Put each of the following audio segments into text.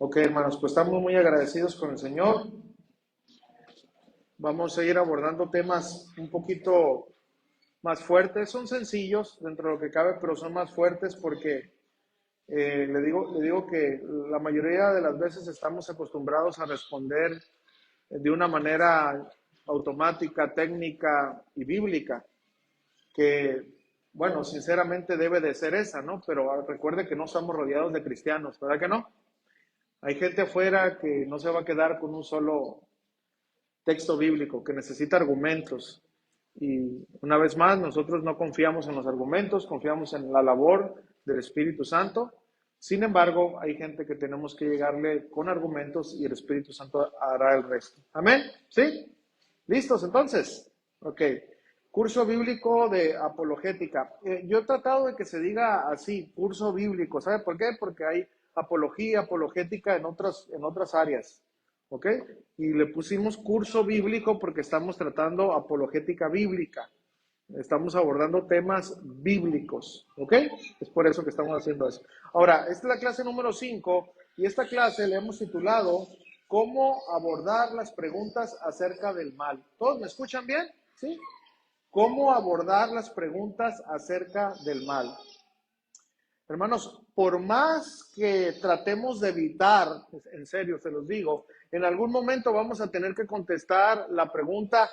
Ok, hermanos, pues estamos muy agradecidos con el Señor. Vamos a ir abordando temas un poquito más fuertes. Son sencillos dentro de lo que cabe, pero son más fuertes porque le digo que la mayoría de las veces estamos acostumbrados a responder de una manera automática, técnica y bíblica, que, bueno, sinceramente debe de ser esa, ¿no? Pero recuerde que no estamos rodeados de cristianos, ¿verdad que no? Hay gente afuera que no se va a quedar con un solo texto bíblico, que necesita argumentos. Y una vez más, nosotros no confiamos en los argumentos, confiamos en la labor del Espíritu Santo. Sin embargo, hay gente que tenemos que llegarle con argumentos y el Espíritu Santo hará el resto. ¿Amén? ¿Sí? ¿Listos entonces? Ok. Curso bíblico de apologética. Yo he tratado de que se diga así, curso bíblico. ¿Sabe por qué? Porque hay apología, apologética en otras áreas. ¿Ok? Y le pusimos curso bíblico porque estamos tratando apologética bíblica. Estamos abordando temas bíblicos. ¿Ok? Es por eso que estamos haciendo eso. Ahora, esta es la clase número 5 y esta clase le hemos titulado ¿Cómo abordar las preguntas acerca del mal? ¿Todos me escuchan bien? ¿Sí? ¿Cómo abordar las preguntas acerca del mal? Hermanos, por más que tratemos de evitar, en serio se los digo, en algún momento vamos a tener que contestar la pregunta,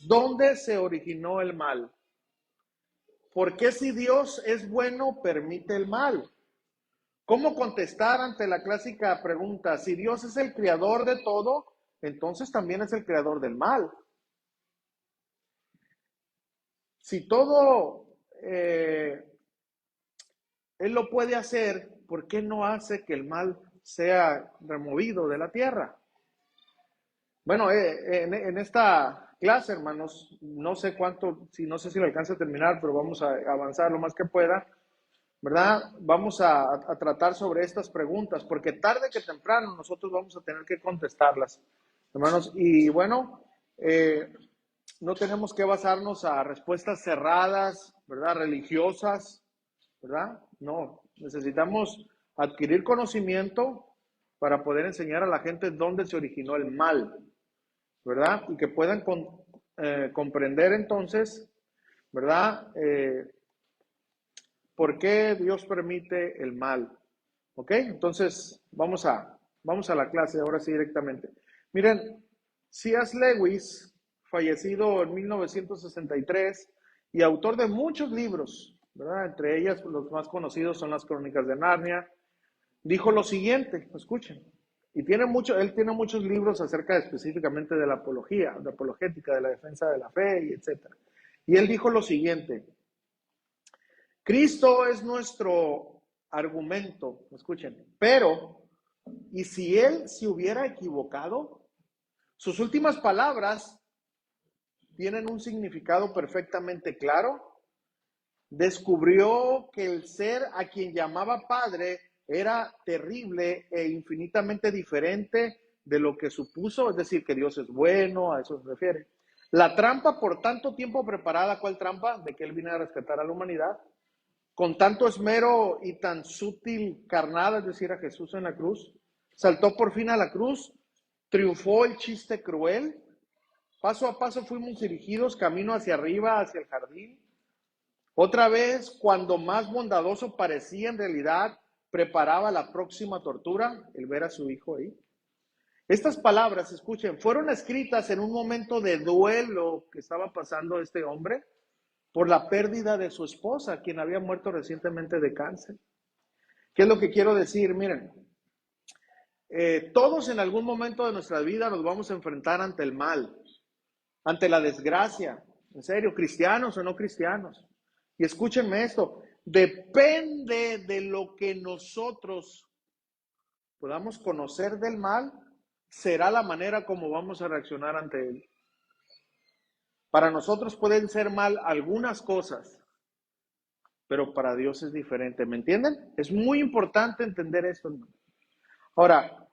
¿dónde se originó el mal? ¿Por qué si Dios es bueno permite el mal? ¿Cómo contestar ante la clásica pregunta, si Dios es el creador de todo, entonces también es el creador del mal? Si todo Él lo puede hacer, ¿por qué no hace que el mal sea removido de la tierra? Bueno, en esta clase, hermanos, no sé cuánto, no sé si lo alcance a terminar, pero vamos a avanzar lo más que pueda, ¿verdad? Vamos a tratar sobre estas preguntas, porque tarde que temprano nosotros vamos a tener que contestarlas, hermanos. Y bueno, no tenemos que basarnos a respuestas cerradas, ¿verdad? Religiosas, ¿verdad? No, necesitamos adquirir conocimiento para poder enseñar a la gente dónde se originó el mal, ¿verdad? Y que puedan comprender entonces, ¿verdad? ¿Por qué Dios permite el mal? ¿Ok? Entonces, vamos a la clase ahora sí directamente. Miren, C.S. Lewis, fallecido en 1963 y autor de muchos libros, ¿verdad? Entre ellas, los más conocidos son las Crónicas de Narnia, dijo lo siguiente, escuchen, y él tiene muchos libros acerca específicamente de la apología, de apologética, de la defensa de la fe, y etcétera. Y él dijo lo siguiente, Cristo es nuestro argumento, escuchen, pero, ¿y si él se hubiera equivocado? Sus últimas palabras tienen un significado perfectamente claro. Descubrió que el ser a quien llamaba Padre era terrible e infinitamente diferente de lo que supuso, es decir, que Dios es bueno, a eso se refiere. La trampa por tanto tiempo preparada, ¿cuál trampa? De que Él vino a rescatar a la humanidad, con tanto esmero y tan sutil carnada, es decir, a Jesús en la cruz, saltó por fin a la cruz, triunfó el chiste cruel, paso a paso fuimos dirigidos camino hacia arriba, hacia el jardín. Otra vez, cuando más bondadoso parecía, en realidad preparaba la próxima tortura, el ver a su hijo ahí. Estas palabras, escuchen, fueron escritas en un momento de duelo que estaba pasando este hombre por la pérdida de su esposa, quien había muerto recientemente de cáncer. ¿Qué es lo que quiero decir? Miren, todos en algún momento de nuestra vida nos vamos a enfrentar ante el mal, ante la desgracia, en serio, cristianos o no cristianos. Y escúchenme esto, depende de lo que nosotros podamos conocer del mal, será la manera como vamos a reaccionar ante él. Para nosotros pueden ser mal algunas cosas, pero para Dios es diferente, ¿me entienden? Es muy importante entender esto. Ahora,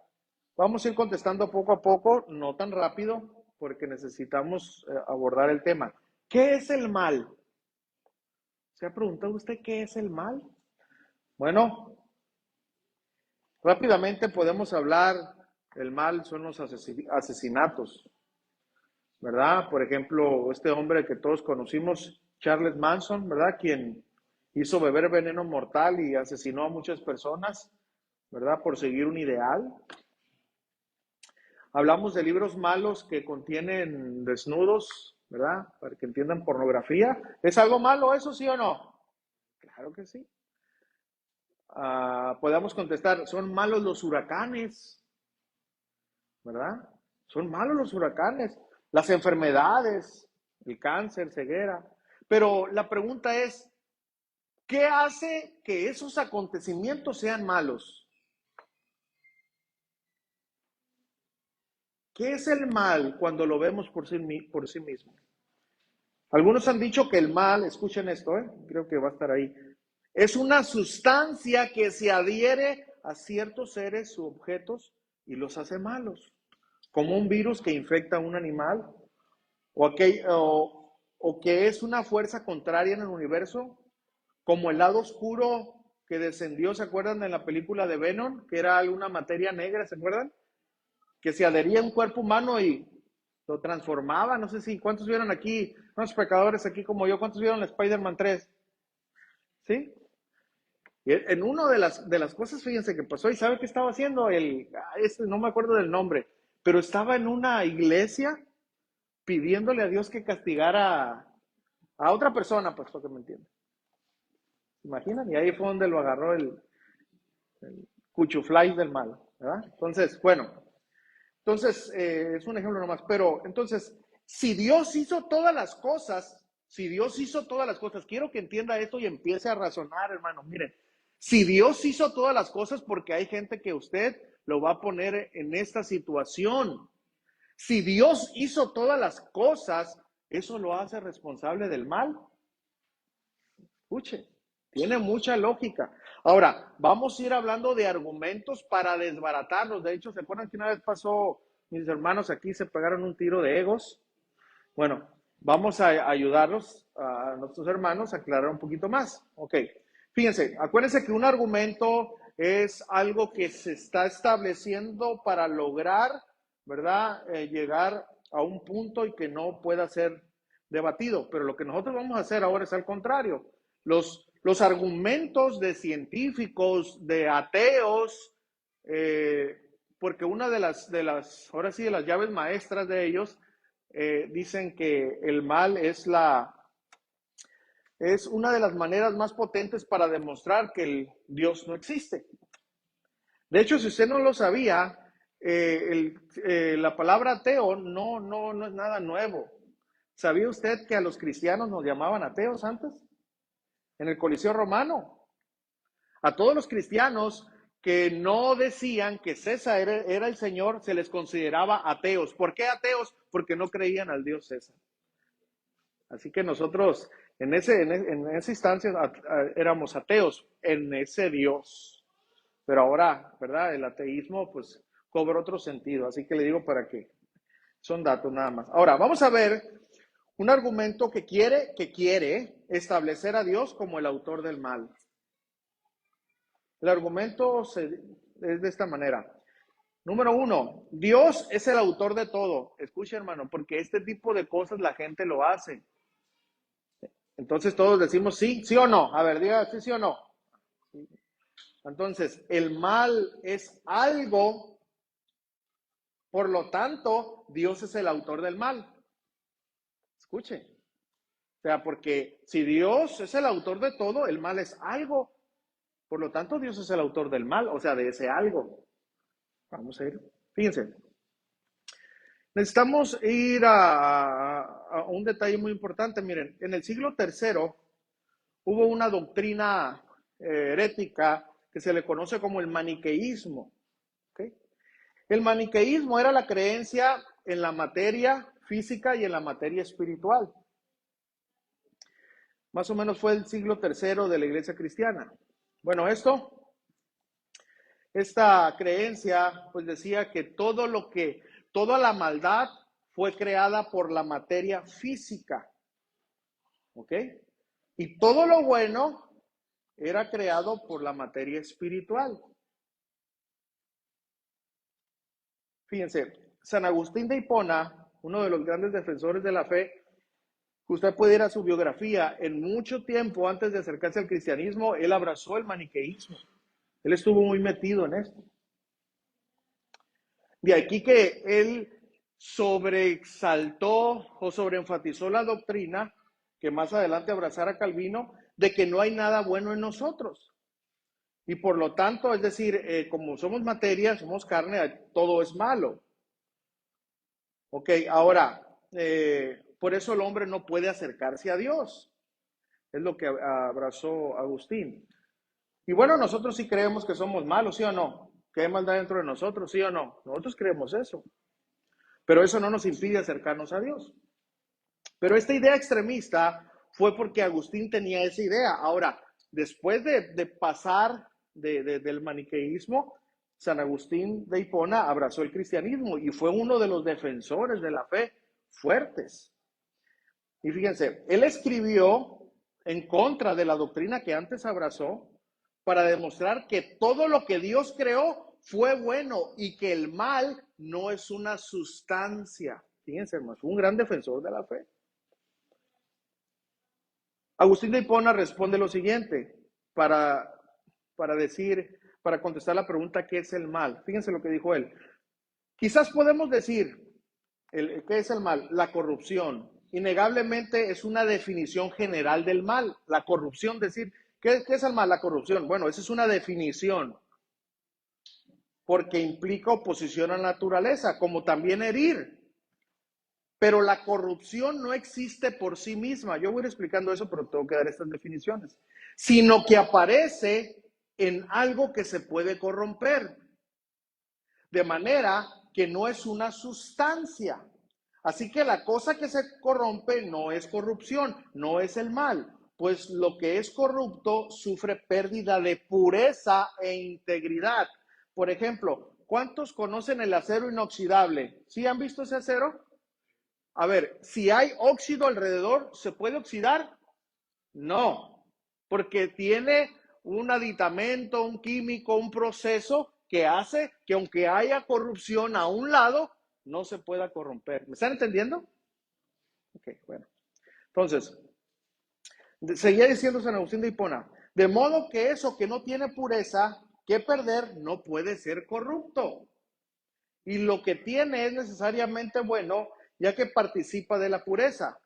vamos a ir contestando poco a poco, no tan rápido, porque necesitamos abordar el tema. ¿Qué es el mal? ¿Se ha preguntado usted qué es el mal? Bueno, Rápidamente podemos hablar, el mal son los asesinatos, ¿verdad? Por ejemplo, este hombre que todos conocimos, Charles Manson, ¿verdad? Quien hizo beber veneno mortal y asesinó a muchas personas, ¿verdad? Por seguir un ideal. Hablamos de libros malos que contienen desnudos, ¿verdad? Para que entiendan pornografía. ¿Es algo malo eso, sí o no? Claro que sí. Podamos contestar, ¿son malos los huracanes? ¿Verdad? Son malos los huracanes, las enfermedades, el cáncer, ceguera. Pero la pregunta es, ¿qué hace que esos acontecimientos sean malos? ¿Qué es el mal cuando lo vemos por sí mismo? Algunos han dicho que el mal, escuchen esto, creo que va a estar ahí, es una sustancia que se adhiere a ciertos seres u objetos y los hace malos, como un virus que infecta a un animal o que es una fuerza contraria en el universo, como el lado oscuro que descendió, ¿se acuerdan de la película de Venom? Que era una materia negra, ¿se acuerdan? Que se adhería a un cuerpo humano y lo transformaba. No sé si, ¿cuántos vieron aquí? Unos pecadores aquí como yo, ¿cuántos vieron Spider-Man 3? ¿Sí? Y en una de las cosas, fíjense que pasó, ¿y sabe qué estaba haciendo? No me acuerdo del nombre, pero estaba en una iglesia pidiéndole a Dios que castigara a otra persona, pues, lo que me entiende. ¿Imaginan? Y ahí fue donde lo agarró el cuchuflay del mal, ¿verdad? Entonces, bueno, es un ejemplo nomás, pero entonces, si Dios hizo todas las cosas, si Dios hizo todas las cosas, quiero que entienda esto y empiece a razonar, hermano, miren, si Dios hizo todas las cosas, porque hay gente que usted lo va a poner en esta situación. Si Dios hizo todas las cosas, ¿eso lo hace responsable del mal? Escuche, tiene mucha lógica. Ahora, vamos a ir hablando de argumentos para desbaratarlos. De hecho, ¿se acuerdan que una vez pasó, mis hermanos aquí se pegaron un tiro de egos? Bueno, vamos a ayudarlos a nuestros hermanos a aclarar un poquito más. Ok, fíjense, acuérdense que un argumento es algo que se está estableciendo para lograr, ¿verdad? Llegar a un punto y que no pueda ser debatido. Pero lo que nosotros vamos a hacer ahora es al contrario. Los argumentos de científicos, de ateos, porque una ahora sí, de las llaves maestras de ellos, dicen que el mal es una de las maneras más potentes para demostrar que el Dios no existe. De hecho, si usted no lo sabía, la palabra ateo no es nada nuevo. ¿Sabía usted que a los cristianos nos llamaban ateos antes? En el Coliseo Romano. A todos los cristianos que no decían que César era el Señor, se les consideraba ateos. ¿Por qué ateos? Porque no creían al Dios César. Así que nosotros en esa instancia éramos ateos en ese Dios. Pero ahora, ¿verdad? El ateísmo pues cobra otro sentido. Así que le digo para qué. Son datos nada más. Ahora, vamos a ver un argumento que quiere establecer a Dios como el autor del mal. El argumento es de esta manera. Número 1, Dios es el autor de todo. Escucha, hermano, porque este tipo de cosas la gente lo hace. Entonces todos decimos sí, sí o no. A ver, diga sí, sí o no. Entonces, el mal es algo, por lo tanto, Dios es el autor del mal. Escuche. O sea, porque si Dios es el autor de todo, el mal es algo. Por lo tanto, Dios es el autor del mal, o sea, de ese algo. Vamos a ir. Fíjense. Necesitamos ir a un detalle muy importante. Miren, en el siglo III hubo una doctrina herética que se le conoce como el maniqueísmo. ¿Okay? El maniqueísmo era la creencia en la materia física y en la materia espiritual. Más o menos fue el siglo III de la iglesia cristiana. Bueno, esta creencia pues decía que toda la maldad fue creada por la materia física. ¿Ok? Y todo lo bueno era creado por la materia espiritual. Fíjense, San Agustín de Hipona, uno de los grandes defensores de la fe, usted puede ir a su biografía, en mucho tiempo antes de acercarse al cristianismo, él abrazó el maniqueísmo. Él estuvo muy metido en esto. De aquí que él sobreexaltó o sobreenfatizó la doctrina, que más adelante abrazara Calvino, de que no hay nada bueno en nosotros. Y por lo tanto, es decir, como somos materia, somos carne, todo es malo. Ok, ahora, por eso el hombre no puede acercarse a Dios. Es lo que abrazó Agustín. Y bueno, nosotros sí creemos que somos malos, ¿sí o no? Que hay maldad dentro de nosotros, ¿sí o no? Nosotros creemos eso. Pero eso no nos impide acercarnos a Dios. Pero esta idea extremista fue porque Agustín tenía esa idea. Ahora, después de pasar del maniqueísmo, San Agustín de Hipona abrazó el cristianismo y fue uno de los defensores de la fe fuertes. Y fíjense, él escribió en contra de la doctrina que antes abrazó para demostrar que todo lo que Dios creó fue bueno y que el mal no es una sustancia. Fíjense, hermanos, fue un gran defensor de la fe. Agustín de Hipona responde lo siguiente para contestar la pregunta ¿qué es el mal? Fíjense lo que dijo él. Quizás podemos decir, ¿qué es el mal? La corrupción. Innegablemente es una definición general del mal. La corrupción, decir, ¿qué es el mal? La corrupción. Bueno, esa es una definición porque implica oposición a la naturaleza, como también herir. Pero la corrupción no existe por sí misma. Yo voy a ir explicando eso, pero tengo que dar estas definiciones. Sino que aparece en algo que se puede corromper. De manera que no es una sustancia. Así que la cosa que se corrompe no es corrupción, no es el mal. Pues lo que es corrupto sufre pérdida de pureza e integridad. Por ejemplo, ¿cuántos conocen el acero inoxidable? ¿Sí han visto ese acero? A ver, si hay óxido alrededor, ¿se puede oxidar? No, porque tiene un aditamento, un químico, un proceso que hace que aunque haya corrupción a un lado, no se pueda corromper. ¿Me están entendiendo? Ok, bueno. Entonces, seguía diciendo San Agustín de Hipona, de modo que eso que no tiene pureza que perder no puede ser corrupto. Y lo que tiene es necesariamente bueno, ya que participa de la pureza.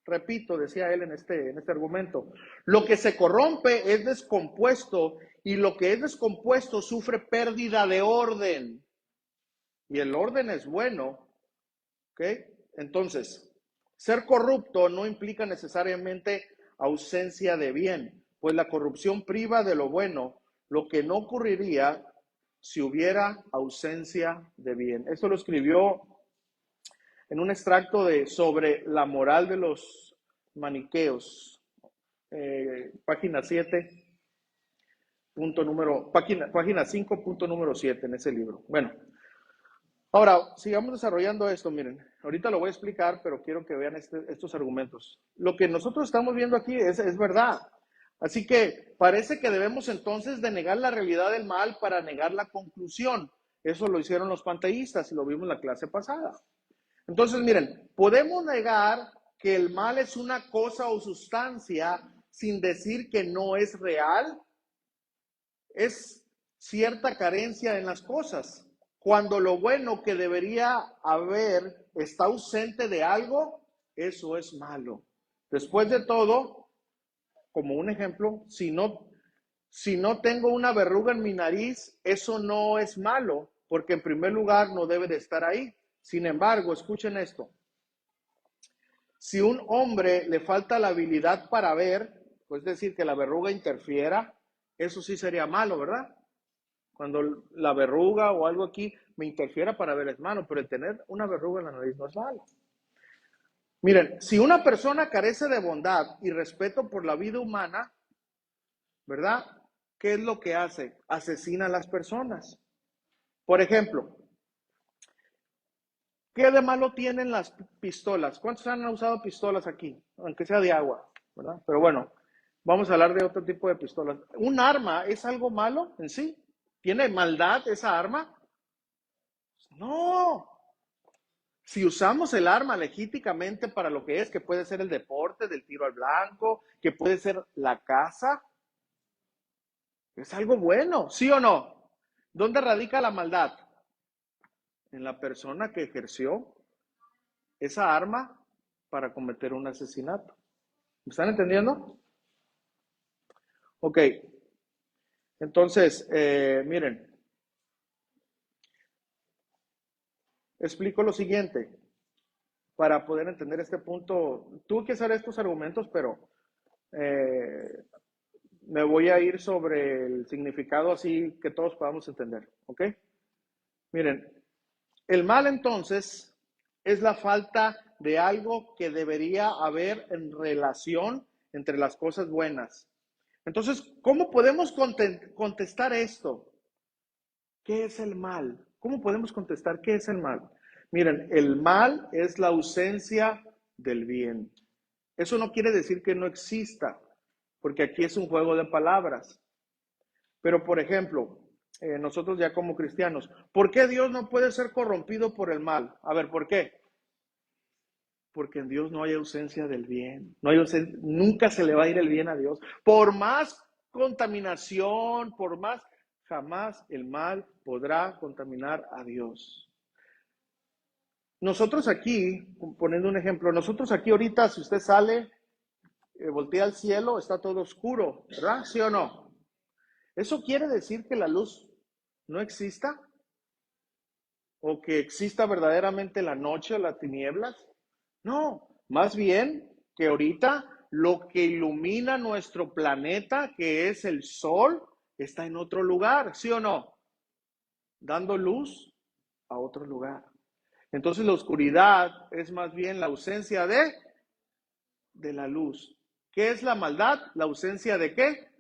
Repito, decía él en este argumento, lo que se corrompe es descompuesto y lo que es descompuesto sufre pérdida de orden. Y el orden es bueno, ¿ok? Entonces, ser corrupto no implica necesariamente ausencia de bien, pues la corrupción priva de lo bueno, lo que no ocurriría si hubiera ausencia de bien. Esto lo escribió en un extracto sobre la moral de los maniqueos, página 7, página 5, punto número 7 en ese libro. Bueno, ahora sigamos desarrollando esto, miren, ahorita lo voy a explicar, pero quiero que vean estos argumentos. Lo que nosotros estamos viendo aquí es verdad. Así que parece que debemos entonces de negar la realidad del mal para negar la conclusión. Eso lo hicieron los panteístas y lo vimos en la clase pasada. Entonces, miren, podemos negar que el mal es una cosa o sustancia sin decir que no es real. Es cierta carencia en las cosas. Cuando lo bueno que debería haber está ausente de algo, eso es malo. Después de todo, como un ejemplo, si no tengo una verruga en mi nariz, eso no es malo, porque en primer lugar no debe de estar ahí. Sin embargo, escuchen esto. Si un hombre le falta la habilidad para ver, pues decir que la verruga interfiera, eso sí sería malo, ¿verdad? Cuando la verruga o algo aquí me interfiera para ver es malo, pero el tener una verruga en la nariz no es malo. Miren, si una persona carece de bondad y respeto por la vida humana, ¿verdad? ¿Qué es lo que hace? Asesina a las personas. Por ejemplo, ¿qué de malo tienen las pistolas? ¿Cuántos han usado pistolas aquí? Aunque sea de agua, ¿verdad? Pero bueno, vamos a hablar de otro tipo de pistolas. ¿Un arma es algo malo en sí? ¿Tiene maldad esa arma? No. Si usamos el arma legítimamente para lo que es, que puede ser el deporte del tiro al blanco, que puede ser la caza, es algo bueno, ¿sí o no? ¿Dónde radica la maldad? En la persona que ejerció esa arma para cometer un asesinato. ¿Me están entendiendo? Ok, entonces, miren, explico lo siguiente. Para poder entender este punto, tuve que hacer estos argumentos, pero eh, me voy a ir sobre el significado así que todos podamos entender, ¿ok? Miren, el mal entonces es la falta de algo que debería haber en relación entre las cosas buenas. Entonces, ¿cómo podemos contestar esto? ¿Qué es el mal? ¿Cómo podemos contestar qué es el mal? Miren, el mal es la ausencia del bien. Eso no quiere decir que no exista, porque aquí es un juego de palabras. Pero, por ejemplo, nosotros ya como cristianos, ¿por qué Dios no puede ser corrompido por el mal? A ver, ¿por qué? Porque en Dios no hay ausencia del bien. No hay nunca se le va a ir el bien a Dios. Por más contaminación, por más, jamás el mal podrá contaminar a Dios. Nosotros aquí, poniendo un ejemplo, nosotros aquí ahorita, si usted sale, voltea al cielo, está todo oscuro, ¿verdad? ¿Sí o no? ¿Eso quiere decir que la luz no exista? ¿O que exista verdaderamente la noche o las tinieblas? No, más bien que ahorita lo que ilumina nuestro planeta, que es el sol, está en otro lugar, ¿sí o no? Dando luz a otro lugar. Entonces la oscuridad es más bien la ausencia de la luz. ¿Qué es la maldad? La ausencia de qué?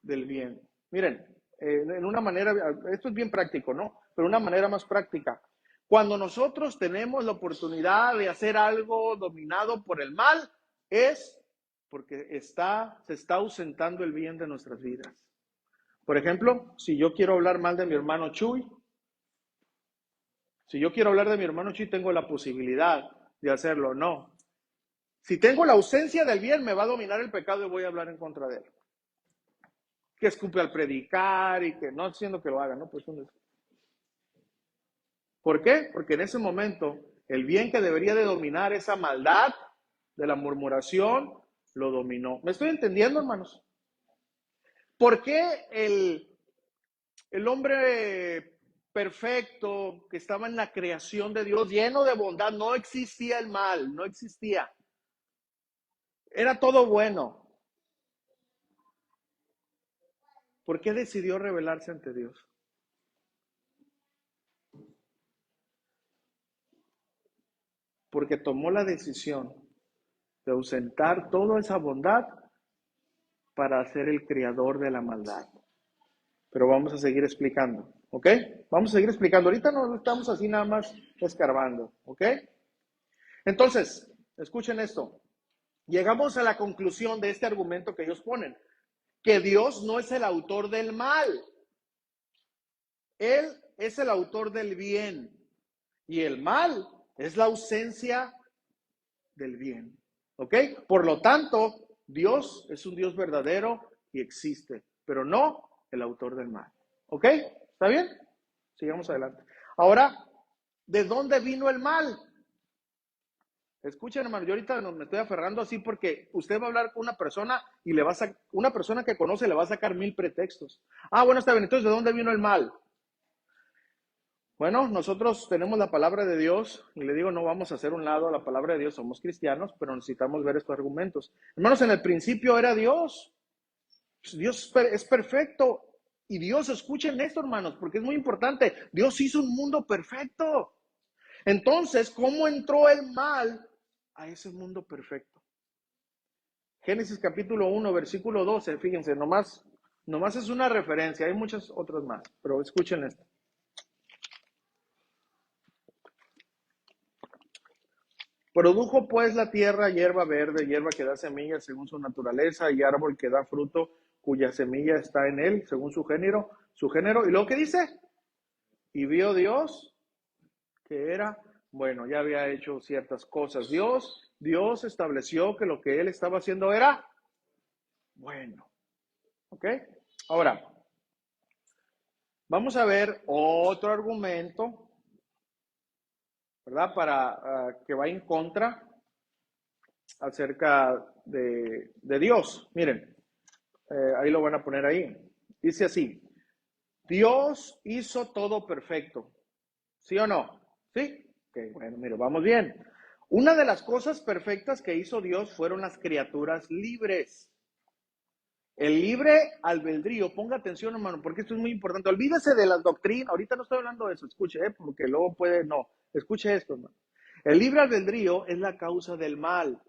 Del bien. Miren, en una manera, esto es bien práctico, ¿no? Pero una manera más práctica. Cuando nosotros tenemos la oportunidad de hacer algo dominado por el mal, es porque se está ausentando el bien de nuestras vidas. Por ejemplo, si yo quiero hablar mal de mi hermano Chuy, si yo quiero hablar de mi hermano Chuy, tengo la posibilidad de hacerlo, no. Si tengo la ausencia del bien, me va a dominar el pecado y voy a hablar en contra de él. Que escupe al predicar y que no haciendo que lo haga, ¿no? Pues, ¿por qué? Porque en ese momento el bien que debería de dominar esa maldad de la murmuración lo dominó. ¿Me estoy entendiendo, hermanos? ¿Por qué el hombre perfecto que estaba en la creación de Dios, lleno de bondad, no existía el mal, no existía? Era todo bueno. ¿Por qué decidió rebelarse ante Dios? Porque tomó la decisión de ausentar toda esa bondad para ser el creador de la maldad. Pero vamos a seguir explicando, ¿ok? Vamos a seguir explicando. Ahorita no estamos así nada más escarbando, ¿ok? Entonces, escuchen esto. Llegamos a la conclusión de este argumento que ellos ponen, que Dios no es el autor del mal. Él es el autor del bien. Y el mal es la ausencia del bien. ¿Ok? Por lo tanto, Dios es un Dios verdadero y existe, pero no el autor del mal. ¿Ok? ¿Está bien? Sigamos adelante. Ahora, ¿de dónde vino el mal? Escuchen, hermano, yo ahorita me estoy aferrando así porque usted va a hablar con una persona y le va a una persona que conoce le va a sacar 1000 pretextos. Ah, bueno, está bien. Entonces, ¿de dónde vino el mal? Bueno, nosotros tenemos la palabra de Dios y le digo, no vamos a hacer un lado a la palabra de Dios, somos cristianos, pero necesitamos ver estos argumentos. Hermanos, en el principio era Dios. Dios es perfecto. Y Dios, escuchen esto, hermanos, porque es muy importante. Dios hizo un mundo perfecto. Entonces, ¿cómo entró el mal a ese mundo perfecto? Génesis capítulo 1, versículo 12, fíjense, nomás es una referencia, hay muchas otras más, pero escuchen esto. Produjo pues la tierra hierba verde, hierba que da semilla según su naturaleza, y árbol que da fruto cuya semilla está en él, según su género. ¿Y luego qué dice? Y vio Dios ¿Qué era? Bueno, ya había hecho ciertas cosas. Dios estableció que lo que él estaba haciendo era bueno. ¿Ok? Ahora, vamos a ver otro argumento, ¿verdad? Para que va en contra acerca de Dios. Miren, ahí lo van a poner ahí. Dice así, Dios hizo todo perfecto. ¿Sí o no? ¿Sí? Ok, bueno, mire, vamos bien. Una de las cosas perfectas que hizo Dios fueron las criaturas libres. El libre albedrío, ponga atención, hermano, porque esto es muy importante. Olvídese de las doctrinas, ahorita no estoy hablando de eso, escuche, porque luego puede, no, escuche esto, hermano. El libre albedrío es la causa del mal.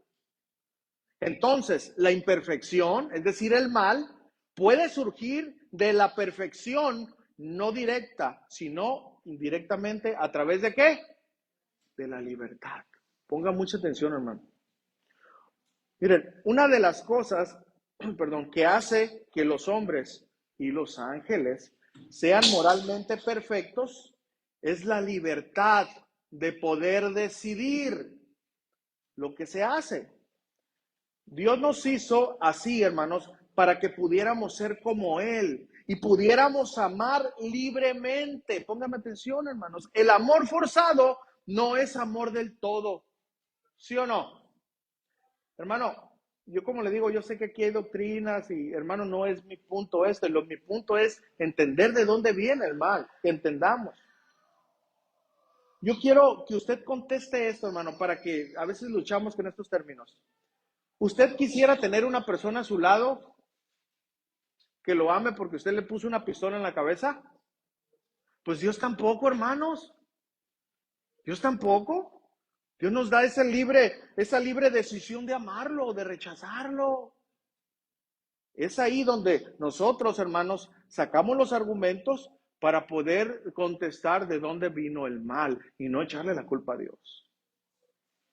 Entonces, la imperfección, es decir, el mal, puede surgir de la perfección no directa, sino indirectamente, ¿a través de qué? De la libertad. Ponga mucha atención, hermano. Miren, una de las cosas, perdón, que hace que los hombres y los ángeles sean moralmente perfectos es la libertad de poder decidir lo que se hace. Dios nos hizo así, hermanos, para que pudiéramos ser como Él y pudiéramos amar libremente. Pónganme atención, hermanos. El amor forzado no es amor del todo. ¿Sí o no? Hermano, yo como le digo, yo sé que aquí hay doctrinas y, hermano, no es mi punto este. Mi punto es entender de dónde viene el mal, que entendamos. Yo quiero que usted conteste esto, hermano, para que a veces luchamos con estos términos. ¿Usted quisiera tener una persona a su lado que lo ame porque usted le puso una pistola en la cabeza? Pues Dios tampoco, hermanos. Dios tampoco. Dios nos da esa libre decisión de amarlo o de rechazarlo. Es ahí donde nosotros, hermanos, sacamos los argumentos para poder contestar de dónde vino el mal y no echarle la culpa a Dios.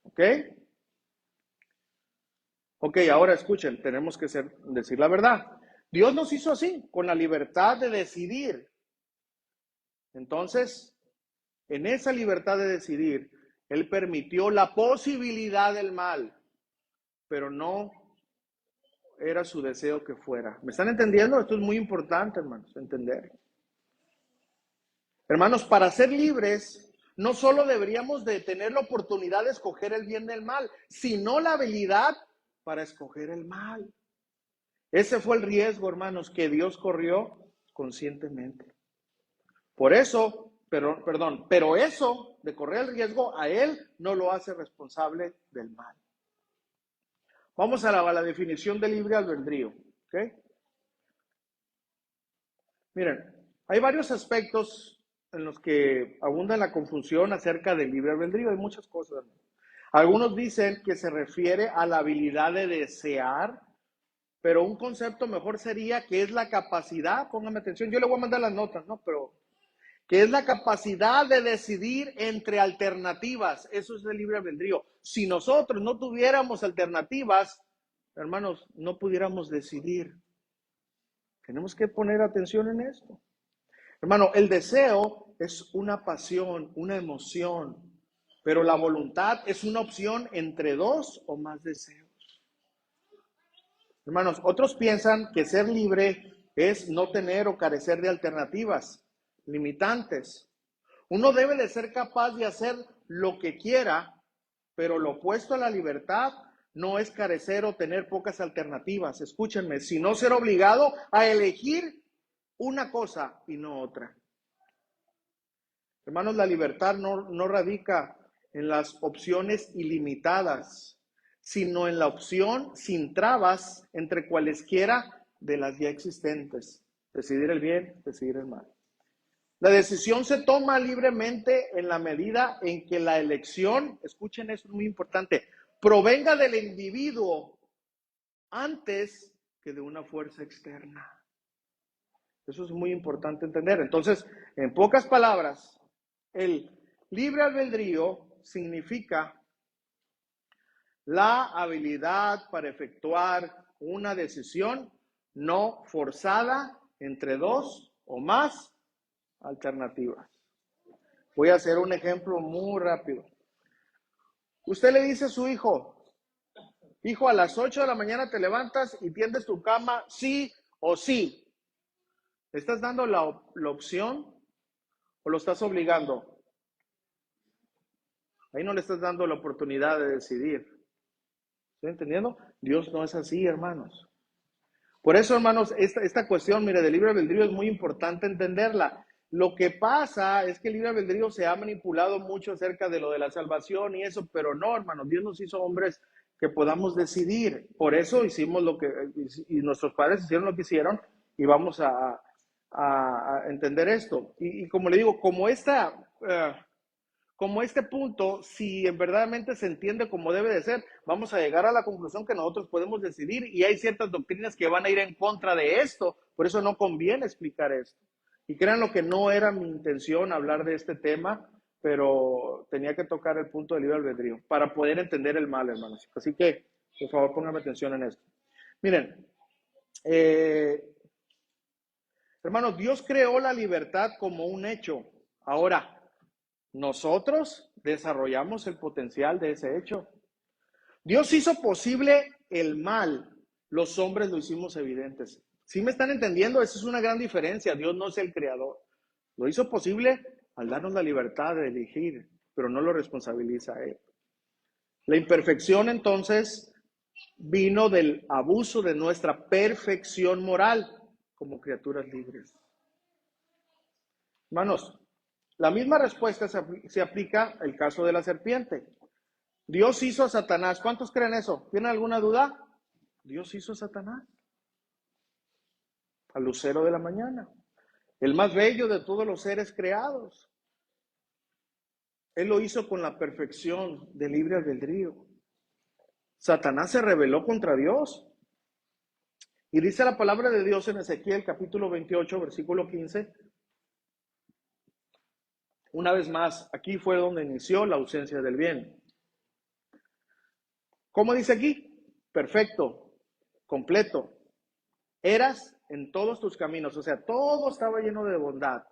¿Ok? Ok, ahora escuchen, tenemos que decir la verdad. Dios nos hizo así, con la libertad de decidir. Entonces, en esa libertad de decidir, Él permitió la posibilidad del mal, pero no era su deseo que fuera. ¿Me están entendiendo? Esto es muy importante, hermanos, entender. Hermanos, para ser libres, no solo deberíamos de tener la oportunidad de escoger el bien del mal, sino la habilidad para escoger el mal. Ese fue el riesgo, hermanos, que Dios corrió conscientemente. Por eso, pero eso de correr el riesgo a Él no lo hace responsable del mal. Vamos a la definición de libre albedrío. ¿Okay? Miren, hay varios aspectos en los que abunda la confusión acerca del libre albedrío. Hay muchas cosas. Algunos dicen que se refiere a la habilidad de desear, pero un concepto mejor sería que es la capacidad, pónganme atención, yo le voy a mandar las notas, ¿no? Pero que es la capacidad de decidir entre alternativas. Eso es el libre albedrío. Si nosotros no tuviéramos alternativas, hermanos, no pudiéramos decidir. Tenemos que poner atención en esto. Hermano, el deseo es una pasión, una emoción, pero la voluntad es una opción entre dos o más deseos. Hermanos, otros piensan que ser libre es no tener o carecer de alternativas limitantes. Uno debe de ser capaz de hacer lo que quiera, pero lo opuesto a la libertad no es carecer o tener pocas alternativas. Escúchenme, sino ser obligado a elegir una cosa y no otra. Hermanos, la libertad no radica en las opciones ilimitadas, sino en la opción sin trabas entre cualesquiera de las ya existentes. Decidir el bien, decidir el mal. La decisión se toma libremente en la medida en que la elección, escuchen eso, es muy importante, provenga del individuo antes que de una fuerza externa. Eso es muy importante entender. Entonces, en pocas palabras, el libre albedrío significa la habilidad para efectuar una decisión no forzada entre dos o más alternativas. Voy a hacer un ejemplo muy rápido. Usted le dice a su hijo, a las 8 de la mañana te levantas y tiendes tu cama, sí o sí. ¿Le estás dando la opción o lo estás obligando? Ahí no le estás dando la oportunidad de decidir. ¿Estoy entendiendo? Dios no es así, hermanos. Por eso, hermanos, esta cuestión, mire, del libre albedrío es muy importante entenderla. Lo que pasa es que el libre albedrío se ha manipulado mucho acerca de lo de la salvación y eso, pero no, hermanos, Dios nos hizo hombres que podamos decidir. Por eso hicimos lo que, y nuestros padres hicieron lo que hicieron, y vamos a entender esto. Y como le digo, como este punto, si en verdaderamente se entiende como debe de ser, vamos a llegar a la conclusión que nosotros podemos decidir, y hay ciertas doctrinas que van a ir en contra de esto, por eso no conviene explicar esto. Y créanlo que no era mi intención hablar de este tema, pero tenía que tocar el punto del libre albedrío para poder entender el mal, hermanos. Así que, por favor, pónganme atención en esto. Miren, hermanos, Dios creó la libertad como un hecho. Ahora, nosotros desarrollamos el potencial de ese hecho. Dios hizo posible el mal, los hombres lo hicimos evidentes. ¿Sí me están entendiendo? Esa es una gran diferencia. Dios no es el creador. Lo hizo posible al darnos la libertad de elegir, pero no lo responsabiliza a Él. La imperfección, entonces, vino del abuso de nuestra perfección moral como criaturas libres. Hermanos, la misma respuesta se aplica al caso de la serpiente. Dios hizo a Satanás. ¿Cuántos creen eso? ¿Tienen alguna duda? Dios hizo a Satanás, al lucero de la mañana, el más bello de todos los seres creados. Él lo hizo con la perfección del libre albedrío. Satanás se rebeló contra Dios. Y dice la palabra de Dios en Ezequiel capítulo 28, versículo 15. Una vez más, aquí fue donde inició la ausencia del bien. ¿Cómo dice aquí? Perfecto, completo. Eras en todos tus caminos, o sea, todo estaba lleno de bondad,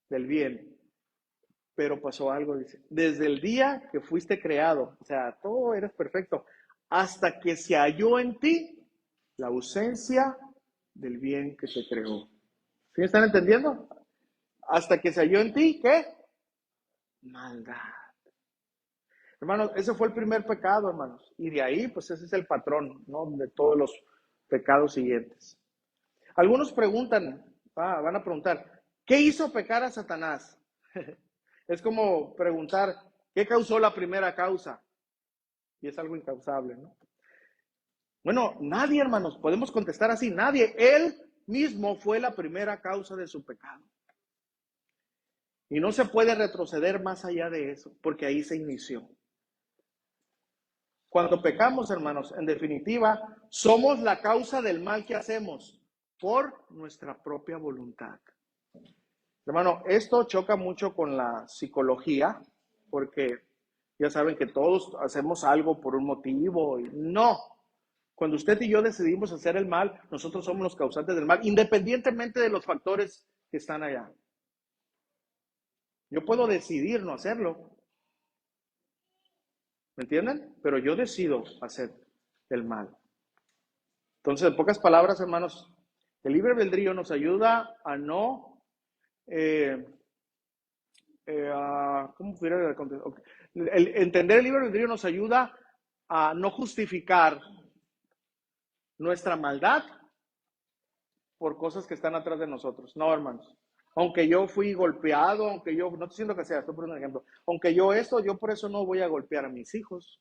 del bien. Pero pasó algo, dice, desde el día que fuiste creado, o sea, todo eres perfecto, hasta que se halló en ti la ausencia del bien que te creó. ¿Sí me están entendiendo? Hasta que se halló en ti, ¿qué? Maldad. Hermanos, ese fue el primer pecado, hermanos. Y de ahí, pues ese es el patrón, ¿no? De todos los pecados siguientes. Algunos preguntan, van a preguntar, ¿qué hizo pecar a Satanás? Es como preguntar, ¿qué causó la primera causa? Y es algo incausable, ¿no? Bueno, nadie, hermanos, podemos contestar así, nadie. Él mismo fue la primera causa de su pecado. Y no se puede retroceder más allá de eso, porque ahí se inició. Cuando pecamos, hermanos, en definitiva, somos la causa del mal que hacemos por nuestra propia voluntad. Hermano, esto choca mucho con la psicología, porque ya saben que todos hacemos algo por un motivo. Y no, cuando usted y yo decidimos hacer el mal, nosotros somos los causantes del mal, independientemente de los factores que están allá. Yo puedo decidir no hacerlo, ¿me entienden? Pero yo decido hacer el mal. Entonces, en pocas palabras, hermanos, el libre albedrío nos ayuda a no... ¿cómo pudiera okay. Entender el libre albedrío nos ayuda a no justificar nuestra maldad por cosas que están atrás de nosotros. No, hermanos. Aunque yo fui golpeado, aunque yo, no estoy diciendo que sea, estoy poniendo un ejemplo. Aunque yo por eso no voy a golpear a mis hijos.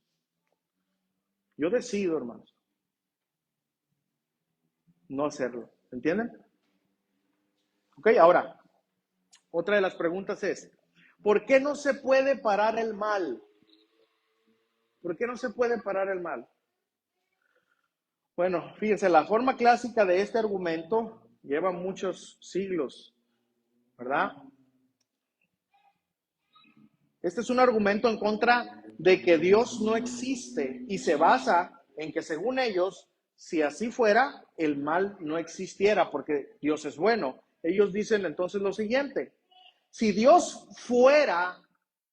Yo decido, hermanos, no hacerlo. ¿Entienden? Ok, ahora, otra de las preguntas es, ¿por qué no se puede parar el mal? ¿Por qué no se puede parar el mal? Bueno, fíjense, la forma clásica de este argumento lleva muchos siglos, ¿verdad? Este es un argumento en contra de que Dios no existe y se basa en que, según ellos, si así fuera, el mal no existiera porque Dios es bueno. Ellos dicen entonces lo siguiente: Si Dios fuera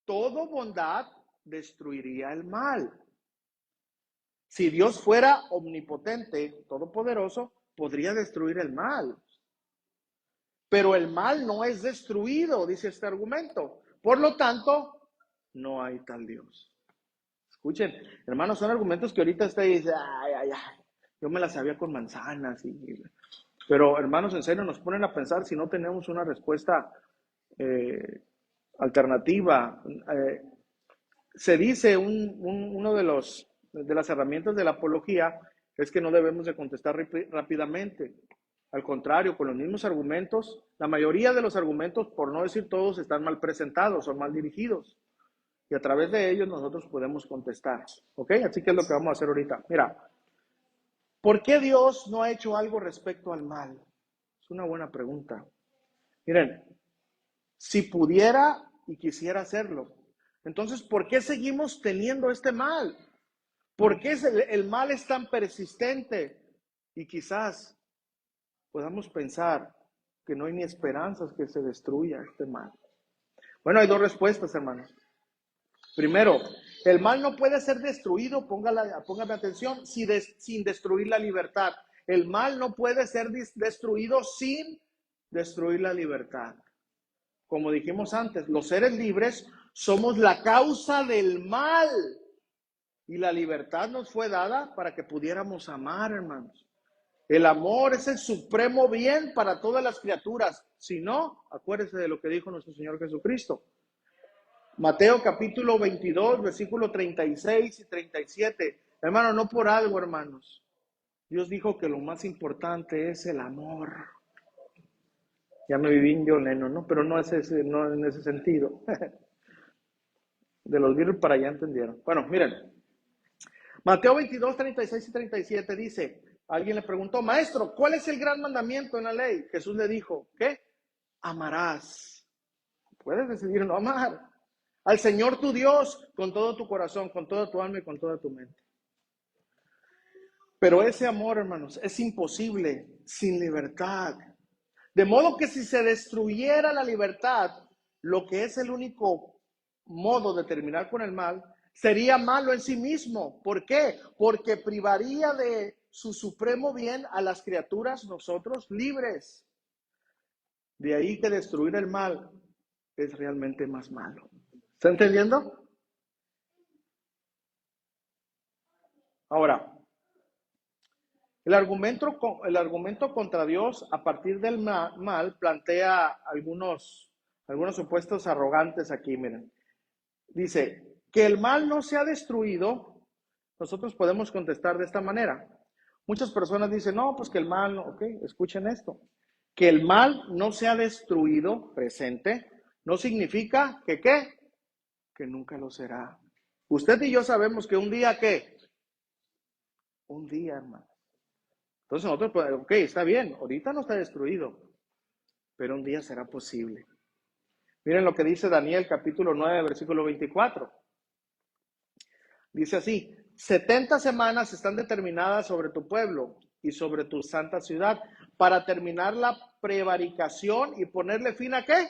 todo bondad, destruiría el mal. Si Dios fuera omnipotente, todopoderoso, podría destruir el mal. Pero el mal no es destruido, dice este argumento. Por lo tanto, no hay tal Dios. Escuchen, hermanos, son argumentos que ahorita usted dice, ay, yo me las sabía con manzanas. Pero, hermanos, en serio, nos ponen a pensar si no tenemos una respuesta alternativa. Se dice, uno de las herramientas de la apología es que no debemos de contestar rápidamente. Al contrario, con los mismos argumentos, la mayoría de los argumentos, por no decir todos, están mal presentados o mal dirigidos. Y a través de ellos nosotros podemos contestar. ¿Ok? Así que es lo que vamos a hacer ahorita. Mira, ¿por qué Dios no ha hecho algo respecto al mal? Es una buena pregunta. Miren, si pudiera y quisiera hacerlo, entonces, ¿por qué seguimos teniendo este mal? ¿Por qué el mal es tan persistente? Y quizás podamos pensar que no hay ni esperanzas que se destruya este mal. Bueno, hay dos respuestas, hermanos. Primero, el mal no puede ser destruido, póngame atención, sin destruir la libertad. El mal no puede ser destruido sin destruir la libertad. Como dijimos antes, los seres libres somos la causa del mal. Y la libertad nos fue dada para que pudiéramos amar, hermanos. El amor es el supremo bien para todas las criaturas. Si no, acuérdese de lo que dijo nuestro Señor Jesucristo. Mateo capítulo 22, versículo 36 y 37. Hermano, no por algo, hermanos. Dios dijo que lo más importante es el amor. Ya me viví en John Lennon, ¿no? Pero no en ese sentido. De los virus para allá entendieron. Bueno, miren. Mateo 22, 36 y 37 dice, alguien le preguntó, maestro, ¿cuál es el gran mandamiento en la ley? Jesús le dijo, ¿qué? Amarás. Puedes decidir no amar. Al Señor tu Dios con todo tu corazón, con toda tu alma y con toda tu mente. Pero ese amor, hermanos, es imposible sin libertad. De modo que si se destruyera la libertad, lo que es el único modo de terminar con el mal, sería malo en sí mismo. ¿Por qué? Porque privaría de su supremo bien a las criaturas, nosotros, libres. De ahí que destruir el mal es realmente más malo. ¿Está entendiendo? Ahora, el argumento contra Dios a partir del mal plantea algunos supuestos arrogantes aquí, miren. Dice, que el mal no se ha destruido, nosotros podemos contestar de esta manera. Muchas personas dicen, no, pues que el mal, no, ok, escuchen esto. Que el mal no se ha destruido, presente, no significa que ¿qué? Que nunca lo será. Usted y yo sabemos que un día, ¿qué? Un día, hermano. Entonces nosotros, pues, ok, está bien, ahorita no está destruido, pero un día será posible. Miren lo que dice Daniel capítulo 9, versículo 24. Dice así, 70 semanas están determinadas sobre tu pueblo y sobre tu santa ciudad para terminar la prevaricación y ponerle fin ¿a qué?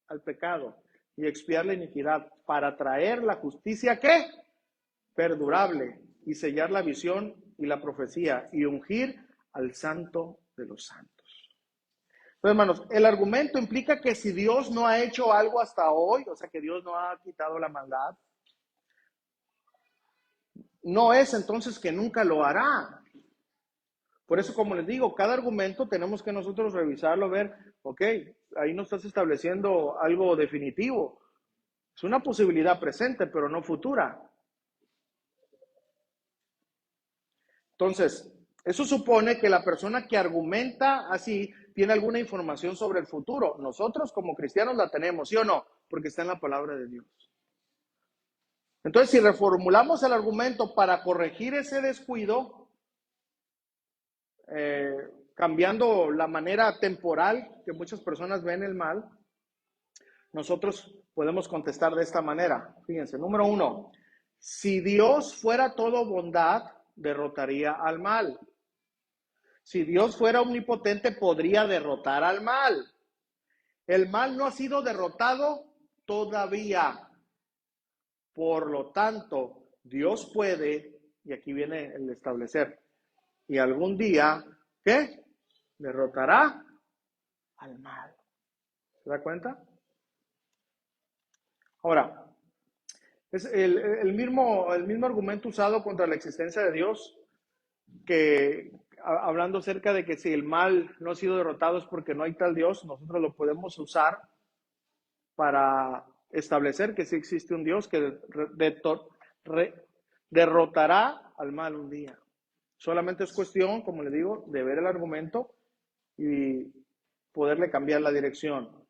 Al pecado y expiar la iniquidad, para traer la justicia ¿qué? Perdurable y sellar la visión y la profecía y ungir al santo de los santos. Entonces, hermanos, el argumento implica que si Dios no ha hecho algo hasta hoy, o sea que Dios no ha quitado la maldad, no es entonces que nunca lo hará. Por eso, como les digo, cada argumento tenemos que nosotros revisarlo, ver, ok, ahí no estás estableciendo algo definitivo. Es una posibilidad presente, pero no futura. Entonces, eso supone que la persona que argumenta así tiene alguna información sobre el futuro. Nosotros como cristianos la tenemos, ¿sí o no? Porque está en la palabra de Dios. Entonces, si reformulamos el argumento para corregir ese descuido, cambiando la manera temporal que muchas personas ven el mal, nosotros podemos contestar de esta manera. Fíjense, número 1, si Dios fuera todo bondad, derrotaría al mal. Si Dios fuera omnipotente, podría derrotar al mal. El mal no ha sido derrotado todavía. Por lo tanto, Dios puede, y aquí viene el establecer, y algún día, ¿qué? Derrotará al mal. ¿Se da cuenta? Ahora, es el mismo argumento usado contra la existencia de Dios, que hablando acerca de que si el mal no ha sido derrotado es porque no hay tal Dios, nosotros lo podemos usar para establecer que sí existe un Dios que derrotará al mal un día. Solamente es cuestión, como le digo, de ver el argumento y poderle cambiar la dirección.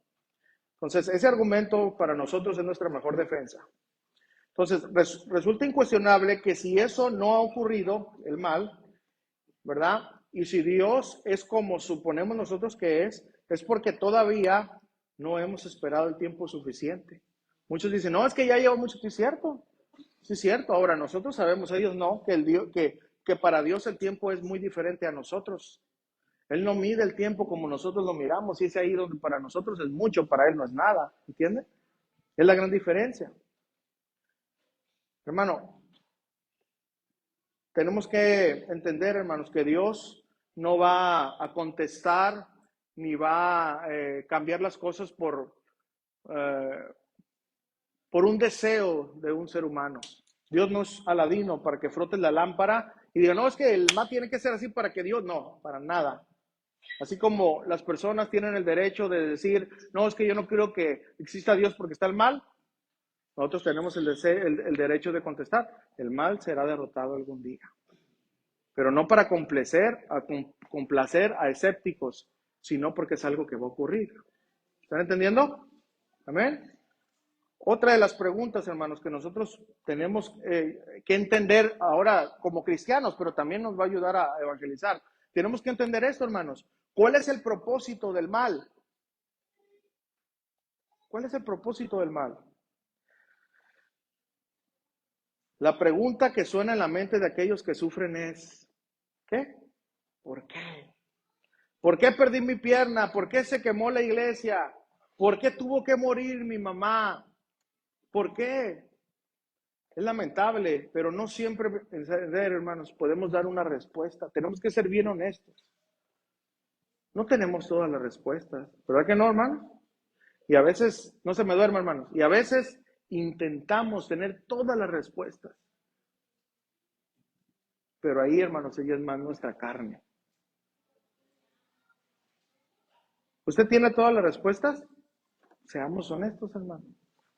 Entonces, ese argumento para nosotros es nuestra mejor defensa. Entonces, resulta incuestionable que si eso no ha ocurrido, el mal, ¿verdad? Y si Dios es como suponemos nosotros que es porque todavía no hemos esperado el tiempo suficiente. Muchos dicen, no, es que ya lleva mucho. Sí, es cierto. Ahora, nosotros sabemos, ellos no, que para Dios el tiempo es muy diferente a nosotros. Él no mide el tiempo como nosotros lo miramos, y es ahí donde para nosotros es mucho, para Él no es nada, ¿entiende? Es la gran diferencia. Hermano, tenemos que entender, hermanos, que Dios no va a contestar ni va a cambiar las cosas por un deseo de un ser humano. Dios no es Aladino para que frotes la lámpara y diga, no, es que el mal tiene que ser así para que Dios, no, para nada. Así como las personas tienen el derecho de decir, no, es que yo no creo que exista Dios porque está el mal, nosotros tenemos el derecho de contestar, el mal será derrotado algún día. Pero no para complacer a escépticos, sino porque es algo que va a ocurrir. ¿Están entendiendo? Amén. Otra de las preguntas, hermanos, que nosotros tenemos que entender ahora como cristianos, pero también nos va a ayudar a evangelizar. Tenemos que entender esto, hermanos. ¿Cuál es el propósito del mal? ¿Cuál es el propósito del mal? La pregunta que suena en la mente de aquellos que sufren es, ¿qué? ¿Por qué? ¿Por qué perdí mi pierna? ¿Por qué se quemó la iglesia? ¿Por qué tuvo que morir mi mamá? ¿Por qué? Es lamentable, pero no siempre, hermanos, podemos dar una respuesta. Tenemos que ser bien honestos. No tenemos todas las respuestas, ¿verdad que no, hermanos? Y a veces, no se me duerma, hermanos, y a veces intentamos tener todas las respuestas. Pero ahí, hermanos, ella es más nuestra carne. ¿Usted tiene todas las respuestas? Seamos honestos, hermanos.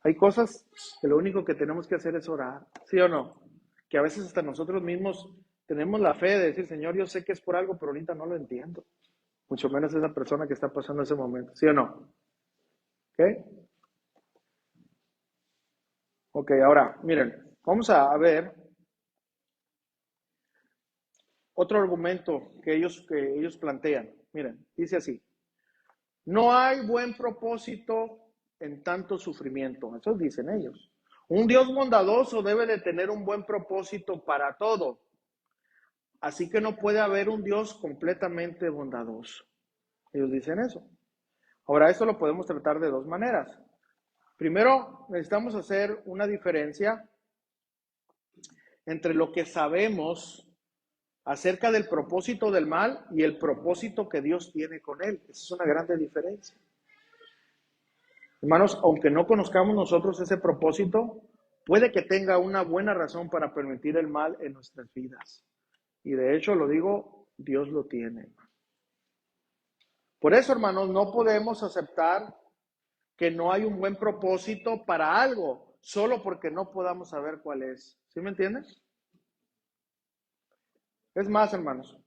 Hay cosas que lo único que tenemos que hacer es orar, ¿sí o no? Que a veces hasta nosotros mismos tenemos la fe de decir, Señor, yo sé que es por algo, pero ahorita no lo entiendo. Mucho menos esa persona que está pasando ese momento, ¿sí o no? ¿Ok? Ok, ahora, miren, vamos a ver otro argumento que ellos plantean. Miren, dice así, no hay buen propósito en tanto sufrimiento. Eso dicen ellos. Un Dios bondadoso debe de tener un buen propósito para todo. Así que no puede haber un Dios completamente bondadoso. Ellos dicen eso. Ahora, esto lo podemos tratar de dos maneras. Primero, necesitamos hacer una diferencia entre lo que sabemos acerca del propósito del mal y el propósito que Dios tiene con él. Esa es una grande diferencia. Hermanos, aunque no conozcamos nosotros ese propósito, puede que tenga una buena razón para permitir el mal en nuestras vidas. Y de hecho, lo digo, Dios lo tiene. Por eso, hermanos, no podemos aceptar que no hay un buen propósito para algo, solo porque no podamos saber cuál es. ¿Sí me entiendes? Es más, hermanos,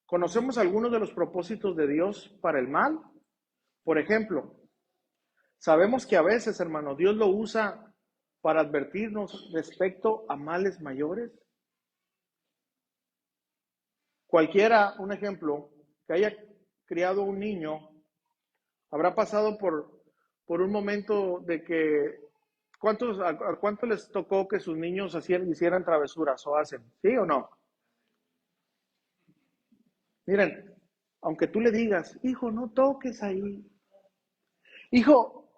¿conocemos algunos de los propósitos de Dios para el mal? Por ejemplo, sabemos que a veces, hermanos, Dios lo usa para advertirnos respecto a males mayores. Cualquiera, un ejemplo, que haya criado un niño, habrá pasado por un momento de que, ¿a cuántos les tocó que sus niños hicieran travesuras o hacen? ¿Sí o no? Miren, aunque tú le digas, hijo, no toques ahí, Hijo,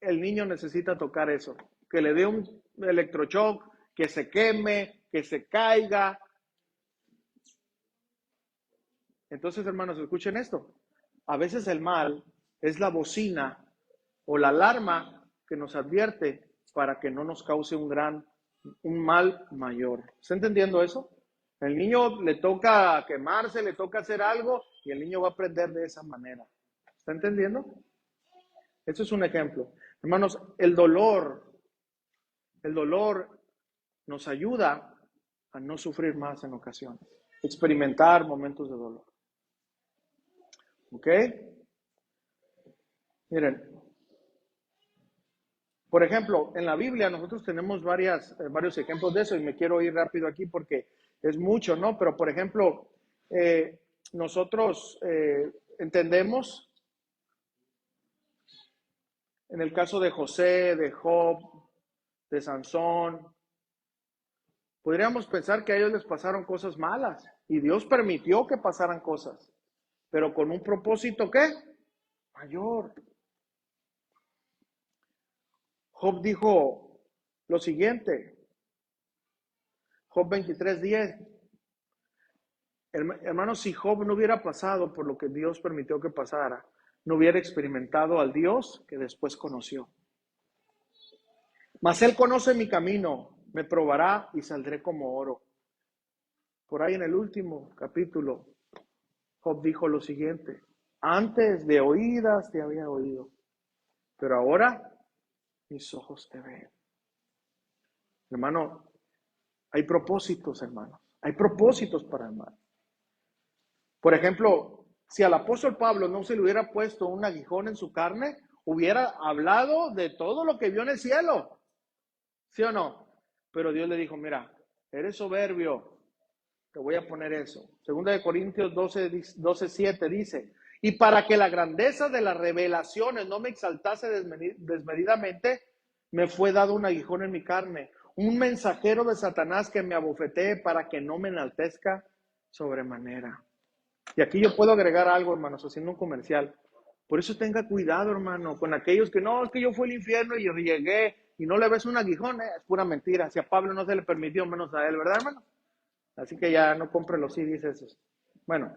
el niño necesita tocar eso, que le dé un electroshock, que se queme, que se caiga. Entonces, hermanos, escuchen esto. A veces el mal es la bocina o la alarma que nos advierte para que no nos cause un mal mayor. ¿Está entendiendo eso? El niño le toca quemarse, le toca hacer algo y el niño va a aprender de esa manera. ¿Está entendiendo? Eso es un ejemplo. Hermanos, el dolor nos ayuda a no sufrir más en ocasiones, experimentar momentos de dolor. ¿Ok? Miren, por ejemplo, en la Biblia nosotros tenemos varios ejemplos de eso y me quiero ir rápido aquí porque es mucho, ¿no? Pero, por ejemplo, nosotros entendemos en el caso de José, de Job, de Sansón, podríamos pensar que a ellos les pasaron cosas malas y Dios permitió que pasaran cosas, pero con un propósito, ¿qué? Mayor. Job dijo lo siguiente, Job 23:10. Hermanos, si Job no hubiera pasado por lo que Dios permitió que pasara, no hubiera experimentado al Dios que después conoció. Mas él conoce mi camino, me probará y saldré como oro. Por ahí en el último capítulo, Job dijo lo siguiente, antes de oídas te había oído, pero ahora mis ojos te ven. Hermano, hay propósitos, hermanos. Hay propósitos para el mal. Por ejemplo, si al apóstol Pablo no se le hubiera puesto un aguijón en su carne, hubiera hablado de todo lo que vio en el cielo. ¿Sí o no? Pero Dios le dijo, mira, eres soberbio, te voy a poner eso. Segunda de Corintios 12:7 dice, y para que la grandeza de las revelaciones no me exaltase desmedidamente, me fue dado un aguijón en mi carne, un mensajero de Satanás que me abofetee para que no me enaltezca sobremanera. Y aquí yo puedo agregar algo, hermanos, haciendo un comercial. Por eso tenga cuidado, hermano, con aquellos que no, es que yo fui al infierno y yo llegué y no le ves un aguijón, es pura mentira. Si a Pablo no se le permitió, menos a él, ¿verdad, hermano? Así que ya no compre los CDs esos. Bueno,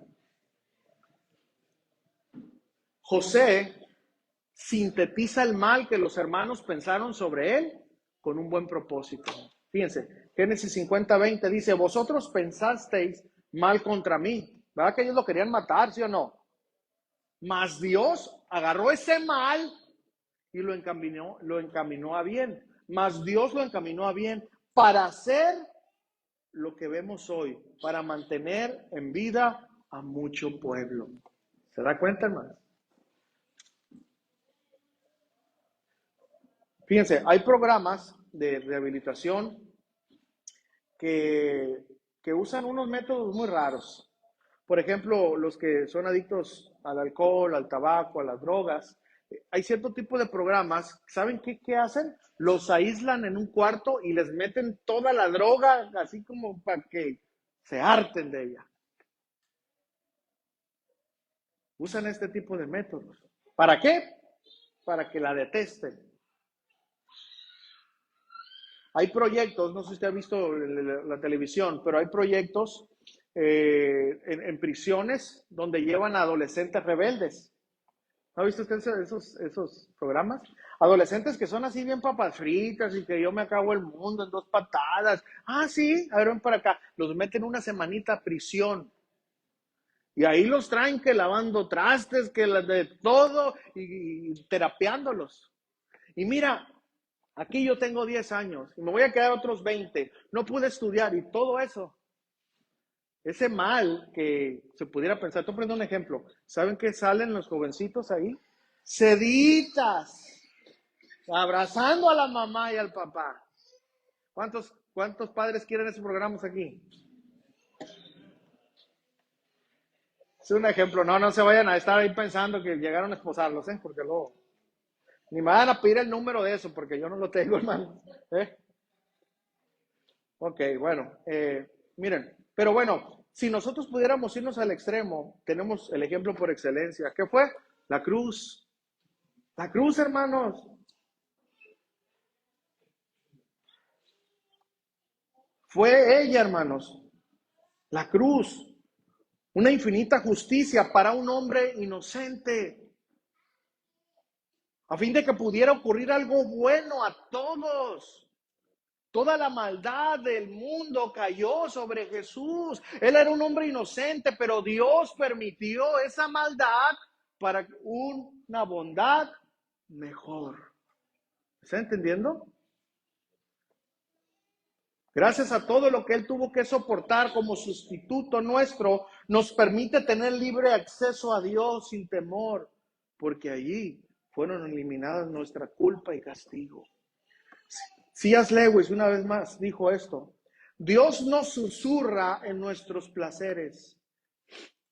José sintetiza el mal que los hermanos pensaron sobre él con un buen propósito. Fíjense, Génesis 50:20 dice, vosotros pensasteis mal contra mí. ¿Verdad que ellos lo querían matar, sí o no? Mas Dios agarró ese mal y lo encaminó a bien. Mas Dios lo encaminó a bien para hacer lo que vemos hoy, para mantener en vida a mucho pueblo. ¿Se da cuenta, hermanos? Fíjense, hay programas de rehabilitación que usan unos métodos muy raros. Por ejemplo, los que son adictos al alcohol, al tabaco, a las drogas, hay cierto tipo de programas, ¿saben qué hacen? Los aíslan en un cuarto y les meten toda la droga, así como para que se harten de ella. Usan este tipo de métodos. ¿Para qué? Para que la detesten. Hay proyectos, no sé si usted ha visto la televisión, pero hay proyectos en prisiones donde llevan a adolescentes rebeldes. ¿No ha visto usted esos programas? Adolescentes que son así bien papas fritas y que yo me acabo el mundo en 2 patadas. Ah, sí, a ver, ven para acá. Los meten una semanita a prisión. Y ahí los traen que lavando trastes, que de todo y terapeándolos. Y mira, aquí yo tengo 10 años y me voy a quedar otros 20. No pude estudiar y todo eso. Ese mal que se pudiera pensar. Estoy poniendo un ejemplo. ¿Saben qué salen los jovencitos ahí? Seditas. Abrazando a la mamá y al papá. ¿Cuántos padres quieren esos programas aquí? Es un ejemplo. No se vayan a estar ahí pensando que llegaron a esposarlos, porque luego ni me van a pedir el número de eso, porque yo no lo tengo, hermano. Ok, bueno, miren, pero bueno, si nosotros pudiéramos irnos al extremo, tenemos el ejemplo por excelencia. ¿Qué fue? La cruz. La cruz, hermanos. Fue ella, hermanos. La cruz. Una infinita justicia para un hombre inocente. A fin de que pudiera ocurrir algo bueno a todos. Toda la maldad del mundo cayó sobre Jesús. Él era un hombre inocente, pero Dios permitió esa maldad para una bondad mejor. ¿Está entendiendo? Gracias a todo lo que Él tuvo que soportar como sustituto nuestro, nos permite tener libre acceso a Dios sin temor, porque allí fueron eliminadas nuestra culpa y castigo. C.S. Lewis, una vez más, dijo esto: Dios no susurra en nuestros placeres,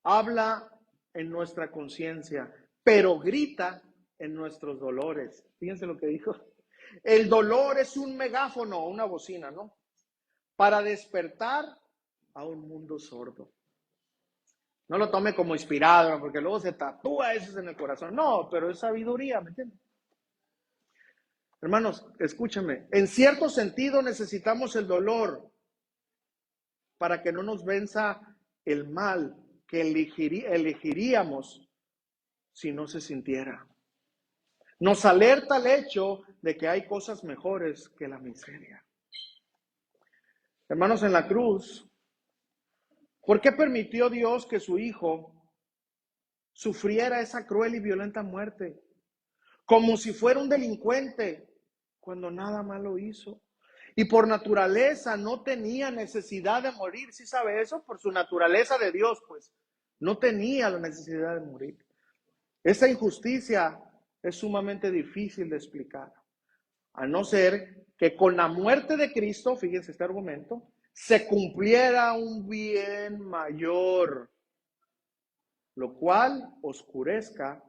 habla en nuestra conciencia, pero grita en nuestros dolores. Fíjense lo que dijo. El dolor es un megáfono, una bocina, ¿no? Para despertar a un mundo sordo. No lo tome como inspirado, porque luego se tatúa eso en el corazón. No, pero es sabiduría, ¿me entiendes? Hermanos, escúchame. En cierto sentido necesitamos el dolor para que no nos venza el mal que elegiríamos si no se sintiera. Nos alerta el hecho de que hay cosas mejores que la miseria. Hermanos, en la cruz, ¿por qué permitió Dios que su Hijo sufriera esa cruel y violenta muerte? Como si fuera un delincuente, cuando nada malo hizo. Y por naturaleza no tenía necesidad de morir. ¿Sí sabe eso? Por su naturaleza de Dios, pues, no tenía la necesidad de morir. Esa injusticia es sumamente difícil de explicar, a no ser que con la muerte de Cristo, fíjense este argumento, se cumpliera un bien mayor, lo cual oscurezca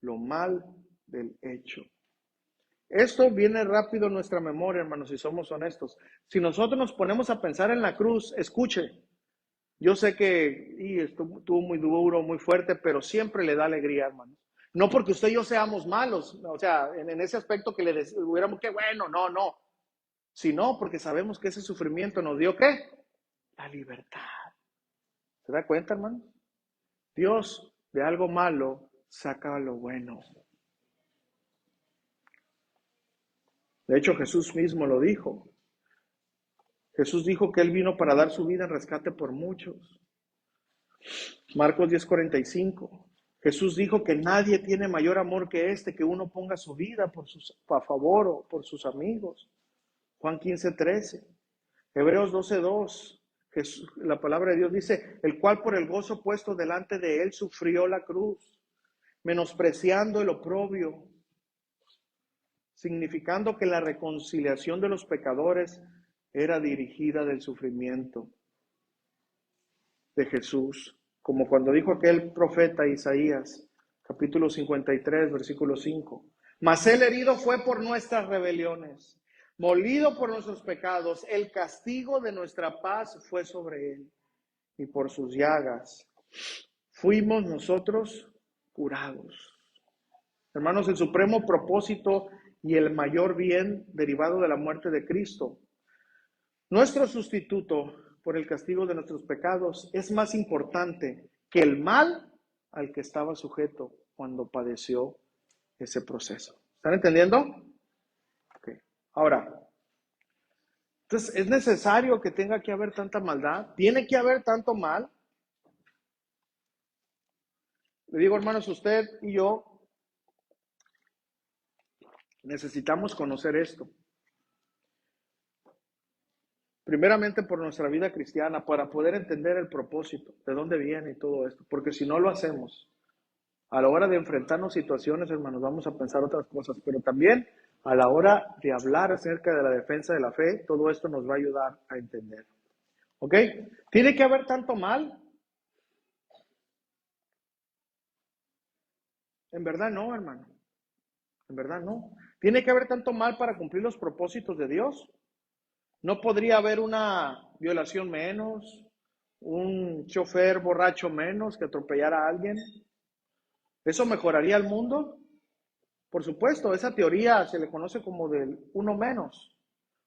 lo mal del hecho. Esto viene rápido en nuestra memoria, hermanos, si somos honestos. Si nosotros nos ponemos a pensar en la cruz, escuche, yo sé que estuvo muy duro, muy fuerte, pero siempre le da alegría, hermanos. No porque usted y yo seamos malos, o sea, en ese aspecto que le hubiéramos que bueno, no, sino porque sabemos que ese sufrimiento nos dio ¿qué? La libertad. ¿Se da cuenta, hermano? Dios de algo malo saca lo bueno. De hecho, Jesús mismo lo dijo. Jesús dijo que Él vino para dar su vida en rescate por muchos. Marcos 10:45. Jesús dijo que nadie tiene mayor amor que este, que uno ponga su vida a favor o por sus amigos. Juan 15:13. Hebreos 12:2. La palabra de Dios dice, el cual por el gozo puesto delante de él sufrió la cruz, menospreciando el oprobio, significando que la reconciliación de los pecadores era dirigida del sufrimiento de Jesús, como cuando dijo aquel profeta Isaías, capítulo 53, versículo 5. Mas el herido fue por nuestras rebeliones, molido por nuestros pecados, el castigo de nuestra paz fue sobre él, y por sus llagas fuimos nosotros curados. Hermanos, el supremo propósito y el mayor bien derivado de la muerte de Cristo, nuestro sustituto por el castigo de nuestros pecados, es más importante que el mal al que estaba sujeto cuando padeció ese proceso. ¿Están entendiendo? Okay. Ahora, entonces, ¿es necesario que tenga que haber tanta maldad? ¿Tiene que haber tanto mal? Le digo, hermanos, usted y yo necesitamos conocer esto. Primeramente por nuestra vida cristiana, para poder entender el propósito, de dónde viene y todo esto. Porque si no lo hacemos, a la hora de enfrentarnos situaciones, hermanos, vamos a pensar otras cosas. Pero también a la hora de hablar acerca de la defensa de la fe, todo esto nos va a ayudar a entender. ¿Ok? ¿Tiene que haber tanto mal? En verdad no, hermano. En verdad no. ¿Tiene que haber tanto mal para cumplir los propósitos de Dios? ¿No podría haber una violación menos? ¿Un chofer borracho menos que atropellara a alguien? ¿Eso mejoraría el mundo? Por supuesto, esa teoría se le conoce como del uno menos.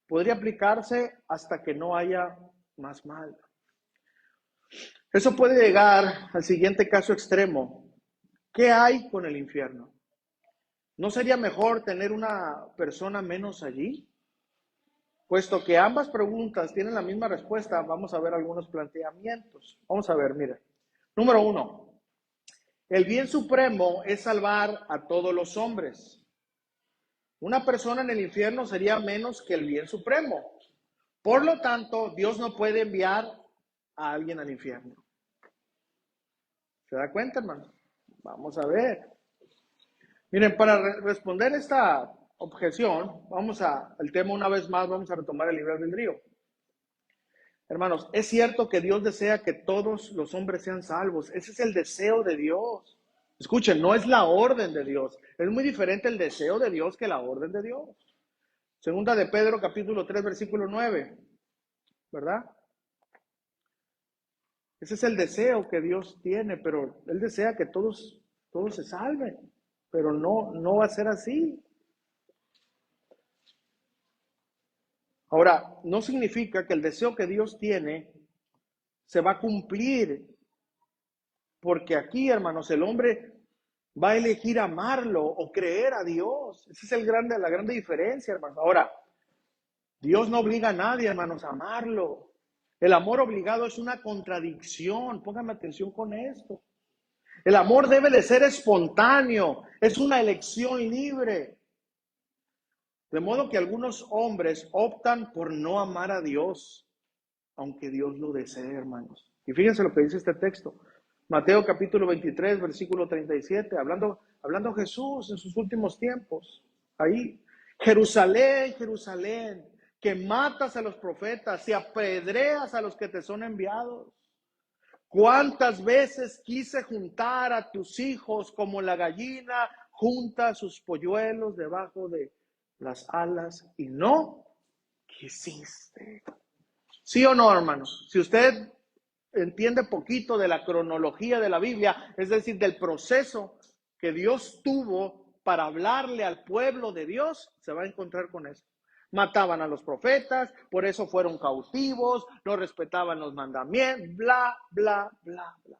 Podría aplicarse hasta que no haya más mal. Eso puede llegar al siguiente caso extremo. ¿Qué hay con el infierno? ¿No sería mejor tener una persona menos allí? Puesto que ambas preguntas tienen la misma respuesta, vamos a ver algunos planteamientos. Vamos a ver, mire. Número 1. El bien supremo es salvar a todos los hombres. Una persona en el infierno sería menos que el bien supremo. Por lo tanto, Dios no puede enviar a alguien al infierno. ¿Se da cuenta, hermano? Vamos a ver. Miren, para responder esta objeción, vamos al tema una vez más, vamos a retomar el libre albedrío. Hermanos, es cierto que Dios desea que todos los hombres sean salvos. Ese es el deseo de Dios. Escuchen, no es la orden de Dios. Es muy diferente el deseo de Dios que la orden de Dios. Segunda de Pedro, capítulo 3, versículo 9. ¿Verdad? Ese es el deseo que Dios tiene, pero Él desea que todos se salven. Pero no va a ser así. Ahora, no significa que el deseo que Dios tiene se va a cumplir, porque aquí, hermanos, el hombre va a elegir amarlo o creer a Dios. Esa es la grande diferencia, hermanos. Ahora, Dios no obliga a nadie, hermanos, a amarlo. El amor obligado es una contradicción. Pónganme atención con esto. El amor debe de ser espontáneo, es una elección libre. De modo que algunos hombres optan por no amar a Dios, aunque Dios lo desee, hermanos. Y fíjense lo que dice este texto. Mateo capítulo 23, versículo 37, hablando Jesús en sus últimos tiempos. Ahí, Jerusalén, Jerusalén, que matas a los profetas y apedreas a los que te son enviados. ¿Cuántas veces quise juntar a tus hijos como la gallina junta sus polluelos debajo de las alas y no quisiste? ¿Sí o no, hermanos? Si usted entiende poquito de la cronología de la Biblia, es decir, del proceso que Dios tuvo para hablarle al pueblo de Dios, se va a encontrar con eso. Mataban a los profetas, por eso fueron cautivos, no respetaban los mandamientos, bla, bla, bla, bla.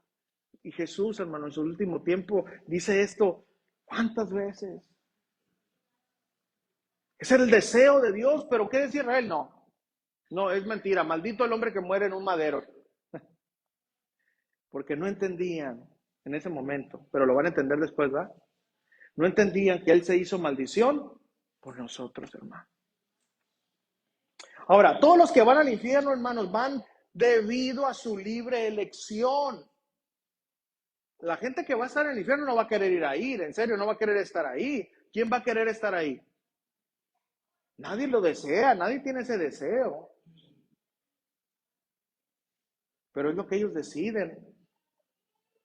Y Jesús, hermano, en su último tiempo dice esto, ¿cuántas veces? Ese era el deseo de Dios, pero ¿qué decía Israel? No, es mentira, maldito el hombre que muere en un madero. Porque no entendían en ese momento, pero lo van a entender después, ¿verdad? No entendían que Él se hizo maldición por nosotros, hermano. Ahora, todos los que van al infierno, hermanos, van debido a su libre elección. La gente que va a estar en el infierno no va a querer ir ahí, en serio, no va a querer estar ahí. ¿Quién va a querer estar ahí? Nadie lo desea, nadie tiene ese deseo. Pero es lo que ellos deciden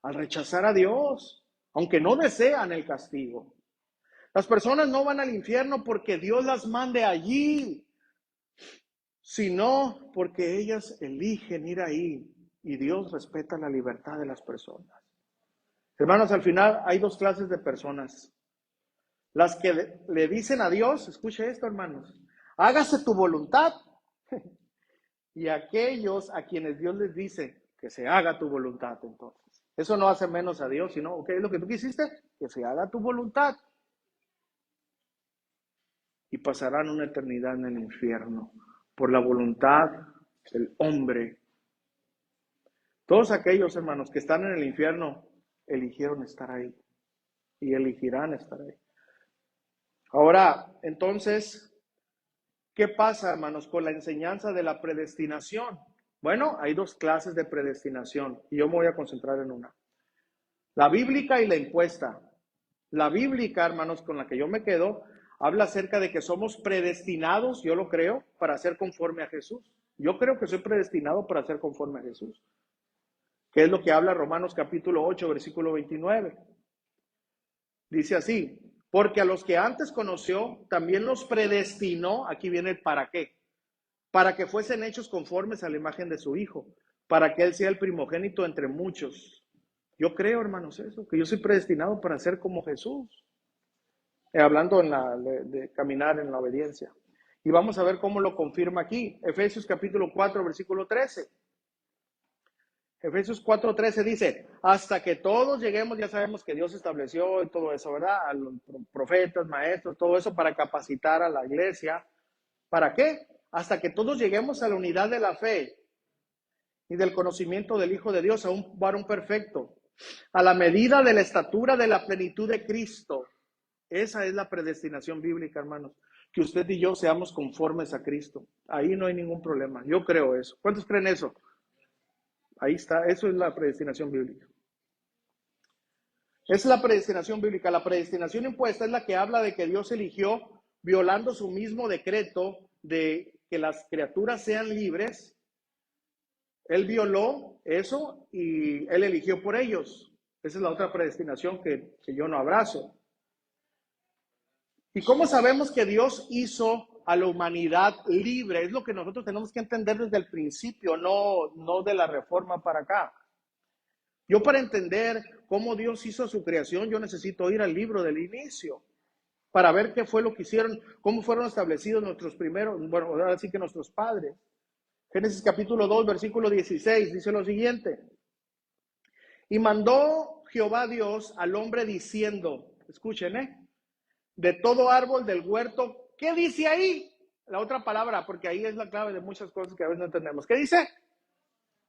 al rechazar a Dios, aunque no desean el castigo. Las personas no van al infierno porque Dios las mande allí, sino porque ellas eligen ir ahí y Dios respeta la libertad de las personas. Hermanos, al final hay dos clases de personas. Las que le dicen a Dios, escuche esto, hermanos, hágase tu voluntad. Y aquellos a quienes Dios les dice que se haga tu voluntad, entonces. Eso no hace menos a Dios, sino, ¿qué es lo que tú quisiste? Que se haga tu voluntad. Y pasarán una eternidad en el infierno por la voluntad del hombre. Todos aquellos, hermanos, que están en el infierno, eligieron estar ahí y elegirán estar ahí. Ahora, entonces, ¿qué pasa, hermanos, con la enseñanza de la predestinación? Bueno, hay dos clases de predestinación y yo me voy a concentrar en una. La bíblica y la impuesta. La bíblica, hermanos, con la que yo me quedo, habla acerca de que somos predestinados, yo lo creo, para ser conforme a Jesús. Yo creo que soy predestinado para ser conforme a Jesús. Que es lo que habla Romanos capítulo 8, versículo 29. Dice así, porque a los que antes conoció, también los predestinó, aquí viene el para qué, para que fuesen hechos conformes a la imagen de su Hijo, para que Él sea el primogénito entre muchos. Yo creo, hermanos, eso, que yo soy predestinado para ser como Jesús. hablando de caminar en la obediencia. Y vamos a ver cómo lo confirma aquí. Efesios capítulo 4, versículo 13. Efesios 4:13 dice, hasta que todos lleguemos, ya sabemos que Dios estableció y todo eso, ¿verdad? A los profetas, maestros, todo eso para capacitar a la iglesia. ¿Para qué? Hasta que todos lleguemos a la unidad de la fe y del conocimiento del Hijo de Dios, a un varón perfecto, a la medida de la estatura de la plenitud de Cristo. Esa es la predestinación bíblica, hermanos. Que usted y yo seamos conformes a Cristo. Ahí no hay ningún problema. Yo creo eso. ¿Cuántos creen eso? Ahí está, eso es la predestinación bíblica. Es la predestinación bíblica. La predestinación impuesta es la que habla de que Dios eligió, violando su mismo decreto de que las criaturas sean libres. Él violó eso y Él eligió por ellos. Esa es la otra predestinación que yo no abrazo. ¿Y cómo sabemos que Dios hizo a la humanidad libre? Es lo que nosotros tenemos que entender desde el principio, no de la reforma para acá. Yo para entender cómo Dios hizo su creación, yo necesito ir al libro del inicio para ver qué fue lo que hicieron, cómo fueron establecidos nuestros primeros, bueno, ahora sí que nuestros padres. Génesis capítulo 2, versículo 16, dice lo siguiente. Y mandó Jehová Dios al hombre diciendo, escuchen, de todo árbol del huerto, ¿qué dice ahí? La otra palabra, porque ahí es la clave de muchas cosas que a veces no entendemos. ¿Qué dice?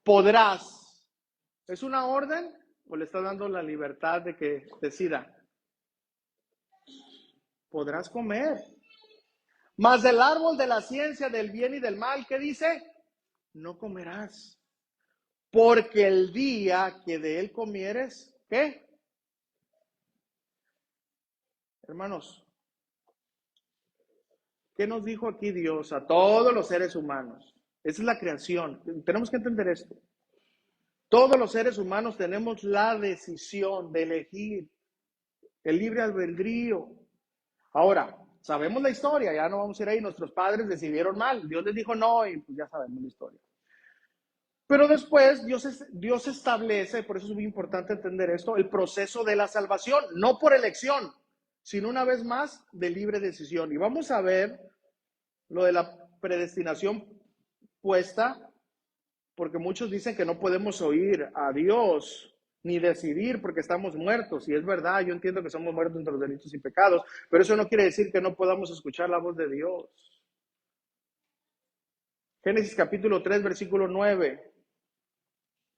Podrás. ¿Es una orden o le está dando la libertad de que decida? Podrás comer. Mas del árbol de la ciencia del bien y del mal, ¿qué dice? No comerás. Porque el día que de él comieres, ¿qué? Hermanos, ¿qué nos dijo aquí Dios a todos los seres humanos? Esa es la creación. Tenemos que entender esto. Todos los seres humanos tenemos la decisión de elegir el libre albedrío. Ahora, sabemos la historia, ya no vamos a ir ahí. Nuestros padres decidieron mal. Dios les dijo no y pues ya sabemos la historia. Pero después Dios establece, por eso es muy importante entender esto, el proceso de la salvación, no por elección, sino una vez más de libre decisión. Y vamos a ver lo de la predestinación puesta, porque muchos dicen que no podemos oír a Dios ni decidir porque estamos muertos. Y es verdad, yo entiendo que somos muertos entre los delitos y pecados, pero eso no quiere decir que no podamos escuchar la voz de Dios. Génesis capítulo 3, versículo 9.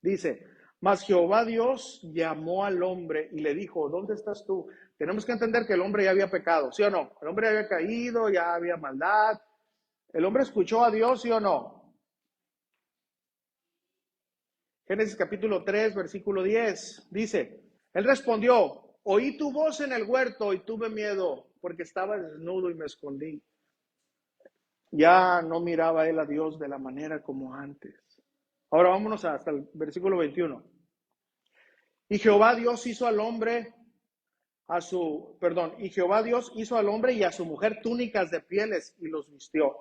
Dice, mas Jehová Dios llamó al hombre y le dijo, ¿dónde estás tú? Tenemos que entender que el hombre ya había pecado, ¿sí o no? El hombre había caído, ya había maldad. ¿El hombre escuchó a Dios, sí o no? Génesis capítulo 3, versículo 10, dice, él respondió, oí tu voz en el huerto y tuve miedo porque estaba desnudo y me escondí. Ya no miraba él a Dios de la manera como antes. Ahora vámonos hasta el versículo 21. Y Jehová Dios hizo al hombre y Jehová Dios hizo al hombre y a su mujer túnicas de pieles y los vistió.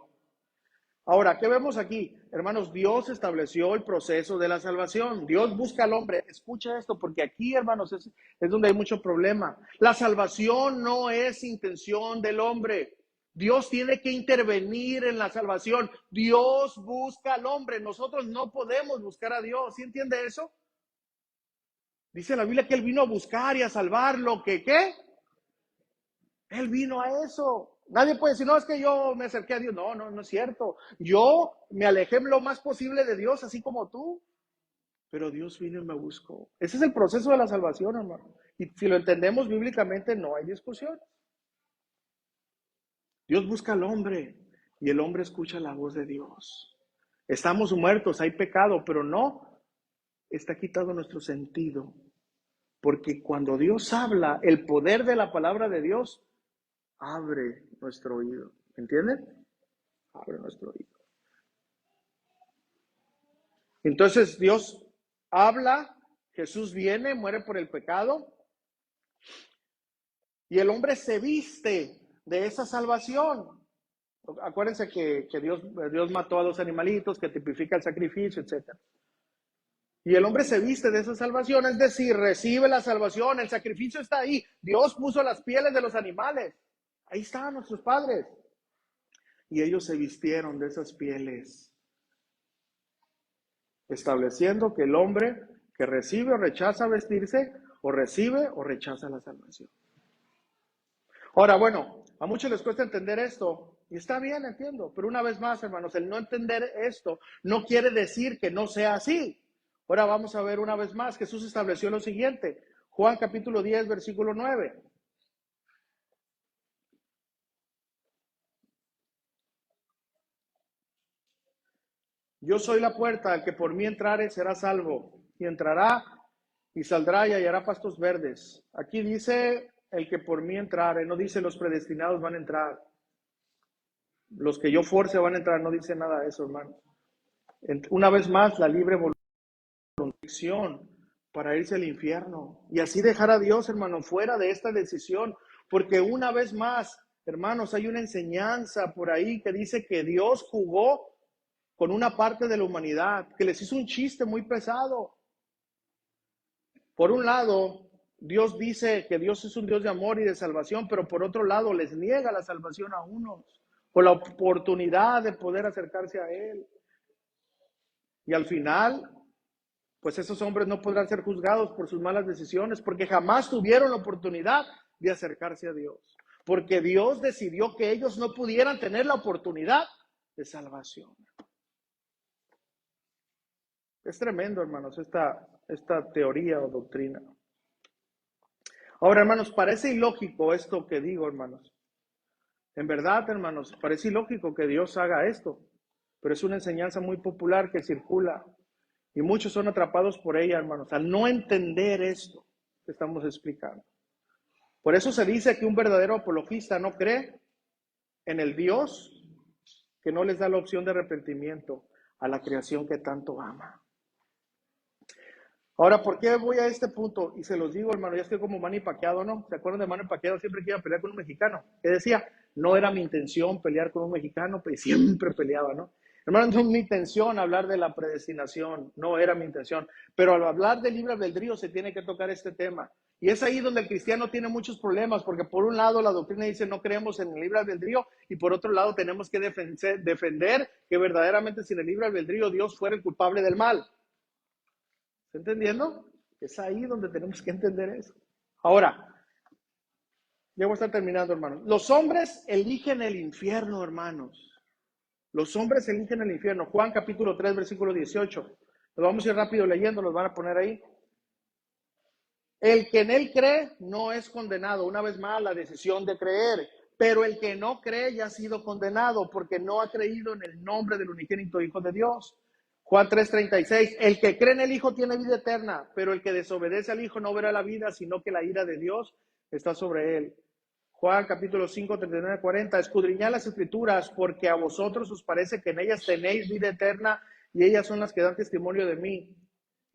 Ahora, ¿qué vemos aquí? Hermanos, Dios estableció el proceso de la salvación. Dios busca al hombre. Escucha esto, porque aquí, hermanos, es donde hay mucho problema. La salvación no es intención del hombre. Dios tiene que intervenir en la salvación. Dios busca al hombre. Nosotros no podemos buscar a Dios. ¿Sí entiende eso? Dice la Biblia que Él vino a buscar y a salvar lo que, ¿qué? Él vino a eso. Nadie puede decir, no, es que yo me acerqué a Dios. No es cierto. Yo me alejé lo más posible de Dios, así como tú. Pero Dios vino y me buscó. Ese es el proceso de la salvación, hermano. Y si lo entendemos bíblicamente, no hay discusión. Dios busca al hombre y el hombre escucha la voz de Dios. Estamos muertos, hay pecado, pero no está quitado nuestro sentido. Porque cuando Dios habla, el poder de la palabra de Dios abre nuestro oído. ¿Entienden? Abre nuestro oído. Entonces Dios habla, Jesús viene, muere por el pecado y el hombre se viste de esa salvación. Acuérdense que Dios mató a dos animalitos, que tipifica el sacrificio, etc. Y el hombre se viste de esa salvación, es decir, recibe la salvación, el sacrificio está ahí. Dios puso las pieles de los animales. Ahí estaban nuestros padres. Y ellos se vistieron de esas pieles, estableciendo que el hombre que recibe o rechaza vestirse, o recibe o rechaza la salvación. Ahora, bueno, a muchos les cuesta entender esto, y está bien, entiendo, pero una vez más, hermanos, el no entender esto no quiere decir que no sea así. Ahora vamos a ver una vez más, Jesús estableció lo siguiente, Juan capítulo 10, versículo 9. Yo soy la puerta, el que por mí entrare será salvo, y entrará y saldrá y hallará pastos verdes. Aquí dice el que por mí entrare, no dice los predestinados van a entrar. Los que yo force van a entrar, no dice nada de eso, hermano. Una vez más, la libre voluntad para irse al infierno. Y así dejar a Dios, hermano, fuera de esta decisión. Porque una vez más, hermanos, hay una enseñanza por ahí que dice que Dios jugó con una parte de la humanidad, que les hizo un chiste muy pesado. Por un lado, Dios dice que Dios es un Dios de amor y de salvación, pero por otro lado les niega la salvación a unos, o la oportunidad de poder acercarse a Él. Y al final, pues esos hombres no podrán ser juzgados por sus malas decisiones, porque jamás tuvieron la oportunidad de acercarse a Dios. Porque Dios decidió que ellos no pudieran tener la oportunidad de salvación. Es tremendo, hermanos, esta teoría o doctrina. Ahora, hermanos, parece ilógico esto que digo, hermanos. En verdad, hermanos, parece ilógico que Dios haga esto, pero es una enseñanza muy popular que circula y muchos son atrapados por ella, hermanos, al no entender esto que estamos explicando. Por eso se dice que un verdadero apologista no cree en el Dios que no les da la opción de arrepentimiento a la creación que tanto ama. Ahora, ¿por qué voy a este punto? Y se los digo, hermano, ya estoy como Manny Pacquiao, ¿no? ¿Se acuerdan de Manny Pacquiao? Siempre que iba a pelear con un mexicano. Que decía, no era mi intención pelear con un mexicano, pero siempre peleaba, ¿no? Hermano, no es mi intención hablar de la predestinación, no era mi intención. Pero al hablar del libre albedrío se tiene que tocar este tema. Y es ahí donde el cristiano tiene muchos problemas, porque por un lado la doctrina dice no creemos en el libre albedrío, y por otro lado tenemos que defender que verdaderamente sin el libre albedrío Dios fuera el culpable del mal. ¿Está entendiendo? Es ahí donde tenemos que entender eso. Ahora, ya voy a estar terminando, hermanos. Los hombres eligen el infierno, hermanos. Los hombres eligen el infierno. Juan capítulo 3, versículo 18. Nos vamos a ir rápido leyendo, los van a poner ahí. El que en él cree no es condenado. Una vez más, la decisión de creer. Pero el que no cree ya ha sido condenado porque no ha creído en el nombre del unigénito Hijo de Dios. Juan 3:36, el que cree en el Hijo tiene vida eterna, pero el que desobedece al Hijo no verá la vida, sino que la ira de Dios está sobre él. Juan capítulo 5, 39, 40, escudriñad las Escrituras, porque a vosotros os parece que en ellas tenéis vida eterna, y ellas son las que dan testimonio de mí,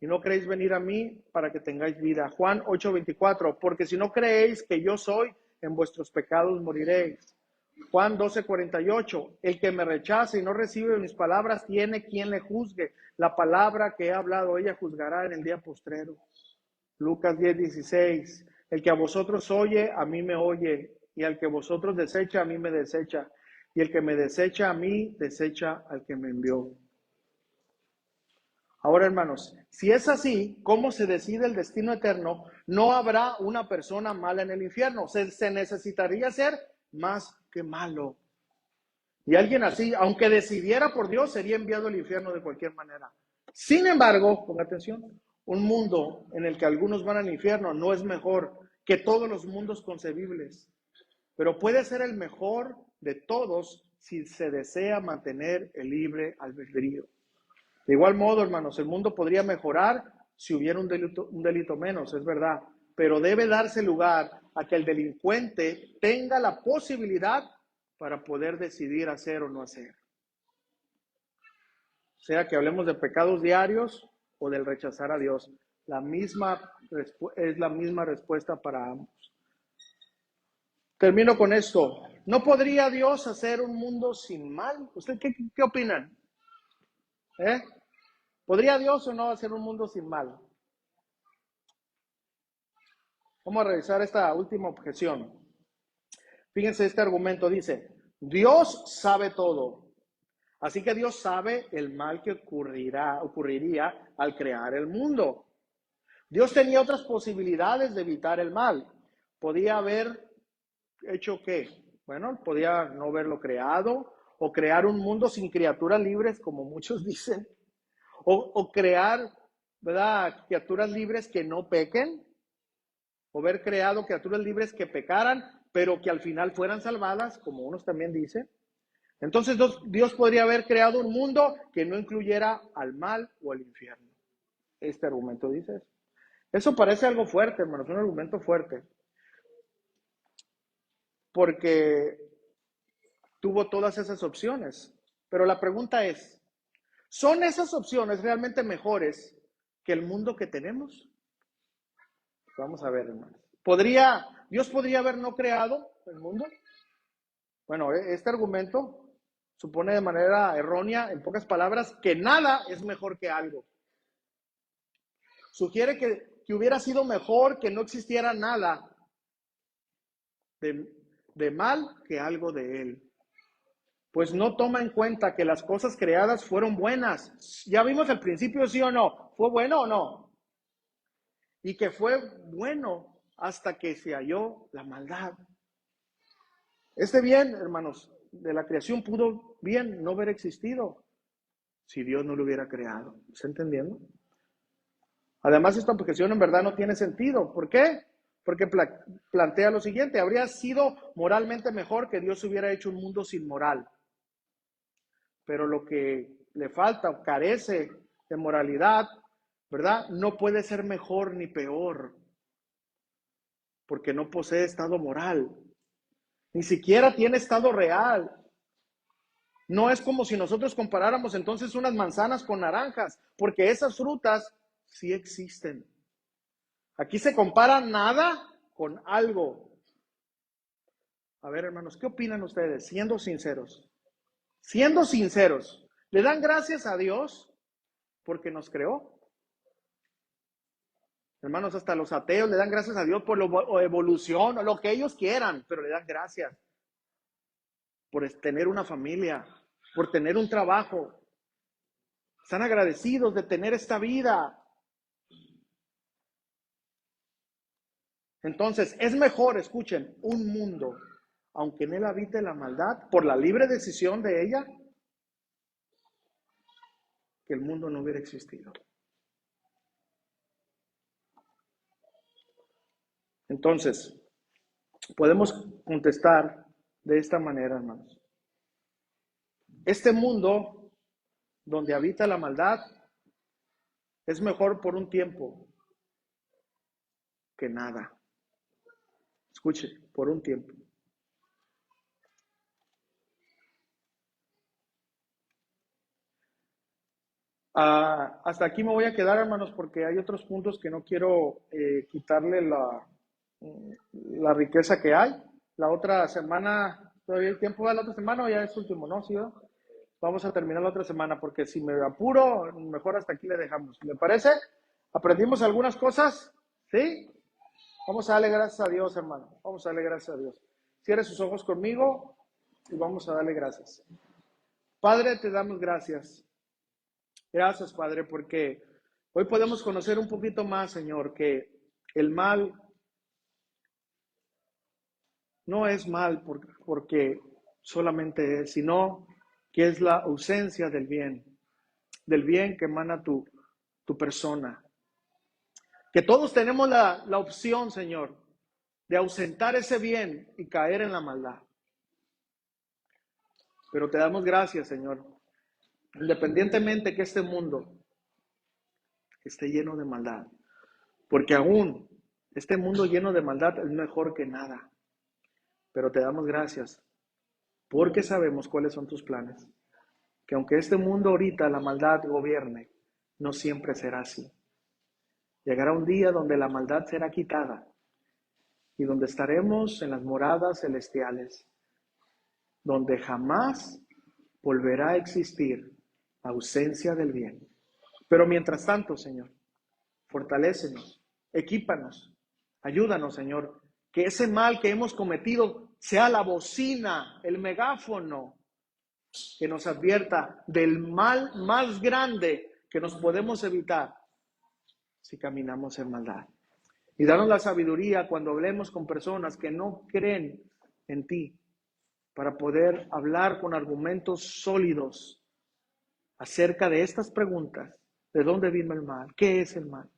y no queréis venir a mí para que tengáis vida. Juan 8:24, porque si no creéis que yo soy, en vuestros pecados moriréis. Juan 12:48, el que me rechace y no recibe mis palabras tiene quien le juzgue. La palabra que he hablado ella juzgará en el día postrero. Lucas 10:16, el que a vosotros oye, a mí me oye, y al que vosotros desecha, a mí me desecha, y el que me desecha a mí, desecha al que me envió. Ahora, hermanos, si es así, ¿cómo se decide el destino eterno? No habrá una persona mala en el infierno. Se necesitaría ser más que malo. Y alguien así, aunque decidiera por Dios, sería enviado al infierno de cualquier manera. Sin embargo, ponga atención, un mundo en el que algunos van al infierno no es mejor que todos los mundos concebibles, pero puede ser el mejor de todos si se desea mantener el libre albedrío. De igual modo, hermanos, el mundo podría mejorar si hubiera un delito menos, es verdad, pero debe darse lugar a que el delincuente tenga la posibilidad para poder decidir hacer o no hacer. Sea que hablemos de pecados diarios o del rechazar a Dios. Es la misma respuesta para ambos. Termino con esto. ¿No podría Dios hacer un mundo sin mal? ¿Ustedes qué opinan? ¿Podría Dios o no hacer un mundo sin mal? Vamos a revisar esta última objeción. Fíjense este argumento, dice, Dios sabe todo. Así que Dios sabe el mal que ocurriría al crear el mundo. Dios tenía otras posibilidades de evitar el mal. Podía haber hecho ¿qué? Bueno, podía no haberlo creado, o crear un mundo sin criaturas libres, como muchos dicen, o crear, ¿verdad?, criaturas libres que no pequen, o haber creado criaturas libres que pecaran, pero que al final fueran salvadas, como unos también dicen. Entonces Dios podría haber creado un mundo que no incluyera al mal o al infierno. Este argumento dice eso. Eso parece algo fuerte, hermanos, un argumento fuerte, porque tuvo todas esas opciones. Pero la pregunta es, ¿son esas opciones realmente mejores que el mundo que tenemos? Vamos a ver, hermanos. ¿Dios podría haber no creado el mundo? Bueno, este argumento supone de manera errónea, en pocas palabras, que nada es mejor que algo. Sugiere que hubiera sido mejor que no existiera nada de mal que algo de él. Pues no toma en cuenta que las cosas creadas fueron buenas. Ya vimos al principio, ¿sí o no? ¿Fue bueno o no? Y que fue bueno hasta que se halló la maldad. Este bien, hermanos, de la creación pudo bien no haber existido si Dios no lo hubiera creado. ¿Está entendiendo? Además, esta objeción en verdad no tiene sentido. ¿Por qué? Porque plantea lo siguiente: habría sido moralmente mejor que Dios hubiera hecho un mundo sin moral. Pero lo que le falta o carece de moralidad, ¿verdad?, no puede ser mejor ni peor, porque no posee estado moral. Ni siquiera tiene estado real. No es como si nosotros comparáramos entonces unas manzanas con naranjas, porque esas frutas sí existen. Aquí se compara nada con algo. A ver, hermanos, ¿qué opinan ustedes? Siendo sinceros. Siendo sinceros, ¿le dan gracias a Dios porque nos creó? Hermanos, hasta los ateos le dan gracias a Dios por la evolución o lo que ellos quieran, pero le dan gracias por tener una familia, por tener un trabajo. Están agradecidos de tener esta vida. Entonces, es mejor, escuchen, un mundo, aunque en él habite la maldad, por la libre decisión de ella, que el mundo no hubiera existido. Entonces, podemos contestar de esta manera, hermanos. Este mundo donde habita la maldad es mejor por un tiempo que nada. Escuche, por un tiempo. Hasta aquí me voy a quedar, hermanos, porque hay otros puntos que no quiero quitarle la riqueza que hay. La otra semana, todavía el tiempo de la otra semana o ya es último, ¿no? ¿Sí, no? Vamos a terminar la otra semana porque si me apuro, mejor hasta aquí le dejamos. ¿Me parece? ¿Aprendimos algunas cosas? ¿Sí? Vamos a darle gracias a Dios, hermano. Vamos a darle gracias a Dios. Cierre sus ojos conmigo y vamos a darle gracias. Padre, te damos gracias. Gracias, Padre, porque hoy podemos conocer un poquito más, Señor, que el mal no es mal porque solamente es, sino que es la ausencia del bien que emana tu persona. Que todos tenemos la opción, Señor, de ausentar ese bien y caer en la maldad. Pero te damos gracias, Señor, independientemente que este mundo esté lleno de maldad, porque aún este mundo lleno de maldad es mejor que nada. Pero te damos gracias porque sabemos cuáles son tus planes. Que aunque este mundo ahorita la maldad gobierne, no siempre será así. Llegará un día donde la maldad será quitada y donde estaremos en las moradas celestiales, donde jamás volverá a existir ausencia del bien. Pero mientras tanto, Señor, fortalécenos, equípanos, ayúdanos, Señor, que ese mal que hemos cometido sea la bocina, el megáfono que nos advierta del mal más grande que nos podemos evitar si caminamos en maldad. Y danos la sabiduría cuando hablemos con personas que no creen en ti, para poder hablar con argumentos sólidos acerca de estas preguntas. ¿De dónde vino el mal? ¿Qué es el mal?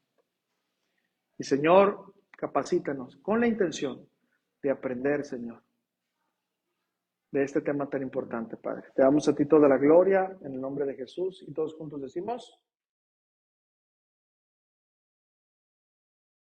Y Señor, capacítanos con la intención de aprender, Señor, de este tema tan importante, Padre. Te damos a ti toda la gloria en el nombre de Jesús y todos juntos decimos...